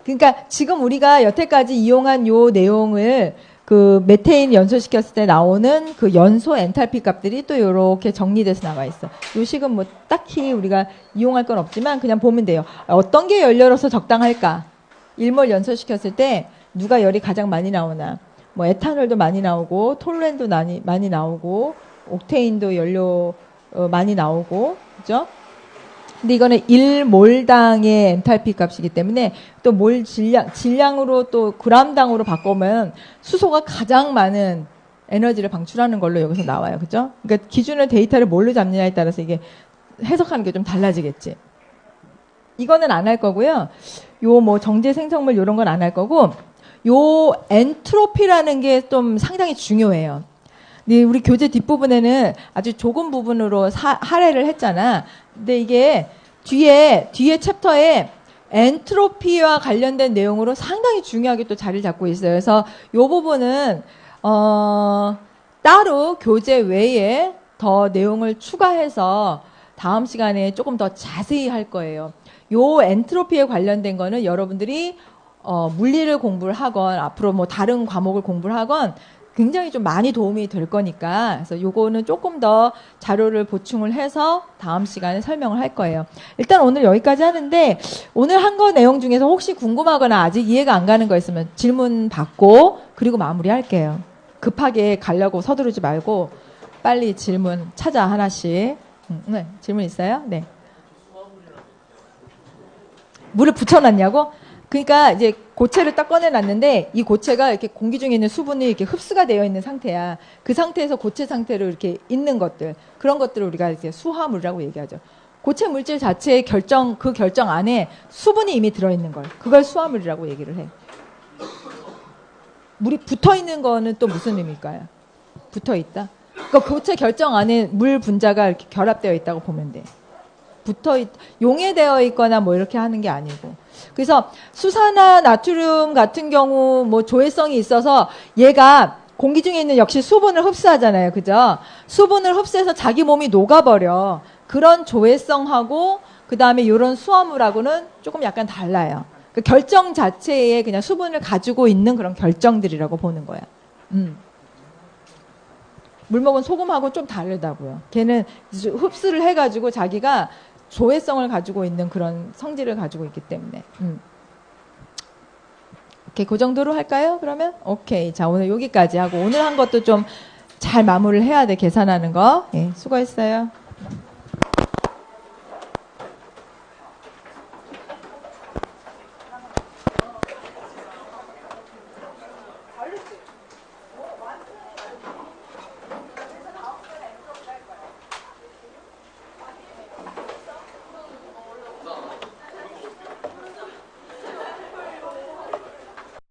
그러니까 지금 우리가 여태까지 이용한 요 내용을 그 메테인 연소시켰을 때 나오는 그 연소 엔탈피 값들이 또 이렇게 정리돼서 나와 있어. 요 식은 뭐 딱히 우리가 이용할 건 없지만 그냥 보면 돼요. 어떤 게 연료로서 적당할까? 1몰 연소시켰을 때 누가 열이 가장 많이 나오나? 뭐 에탄올도 많이 나오고 톨루엔도 많이 나오고 옥테인도 연료 많이 나오고 그죠? 근데 이거는 1몰당의 엔탈피 값이기 때문에 또 몰 질량으로 또 그람당으로 바꾸면 수소가 가장 많은 에너지를 방출하는 걸로 여기서 나와요. 그죠? 그러니까 기준을 데이터를 뭘로 잡느냐에 따라서 이게 해석하는 게 좀 달라지겠지. 이거는 안 할 거고요. 요 뭐 정제 생성물 요런 건 안 할 거고, 요 엔트로피라는 게 좀 상당히 중요해요. 근데 우리 교재 뒷부분에는 아주 조금 부분으로 할애를 했잖아. 근데 이게 뒤에 챕터에 엔트로피와 관련된 내용으로 상당히 중요하게 또 자리를 잡고 있어요. 그래서 요 부분은 따로 교재 외에 더 내용을 추가해서 다음 시간에 조금 더 자세히 할 거예요. 요 엔트로피에 관련된 거는 여러분들이 물리를 공부를 하건 앞으로 뭐 다른 과목을 공부를 하건 굉장히 좀 많이 도움이 될 거니까, 그래서 요거는 조금 더 자료를 보충을 해서 다음 시간에 설명을 할 거예요. 일단 오늘 여기까지 하는데, 오늘 한 거 내용 중에서 혹시 궁금하거나 아직 이해가 안 가는 거 있으면 질문 받고 그리고 마무리할게요. 급하게 가려고 서두르지 말고 빨리 질문 찾아 하나씩. 네, 질문 있어요? 네. 물을 붙여놨냐고? 그러니까 이제 고체를 딱 꺼내놨는데 이 고체가 이렇게 공기 중에 있는 수분이 이렇게 흡수가 되어 있는 상태야. 그 상태에서 고체 상태로 이렇게 있는 것들, 그런 것들을 우리가 이제 수화물이라고 얘기하죠. 고체 물질 자체의 그 결정 안에 수분이 이미 들어있는 걸, 그걸 수화물이라고 얘기를 해. 물이 붙어 있는 거는 또 무슨 의미일까요? 붙어 있다. 그러니까 고체 결정 안에 물 분자가 이렇게 결합되어 있다고 보면 돼. 용해되어 있거나 뭐 이렇게 하는 게 아니고. 그래서 수산화 나트륨 같은 경우 뭐 조해성이 있어서 얘가 공기 중에 있는 역시 수분을 흡수하잖아요. 그죠? 수분을 흡수해서 자기 몸이 녹아버려. 그런 조해성하고 그 다음에 이런 수화물하고는 조금 약간 달라요. 그 결정 자체에 그냥 수분을 가지고 있는 그런 결정들이라고 보는 거야. 물 먹은 소금하고 좀 다르다고요. 걔는 흡수를 해가지고 자기가 조해성을 가지고 있는 그런 성질을 가지고 있기 때문에. 오케이, 그 정도로 할까요? 그러면? 오케이. 자, 오늘 여기까지 하고 오늘 한 것도 좀 잘 마무리를 해야 돼, 계산하는 거. 예, 수고했어요.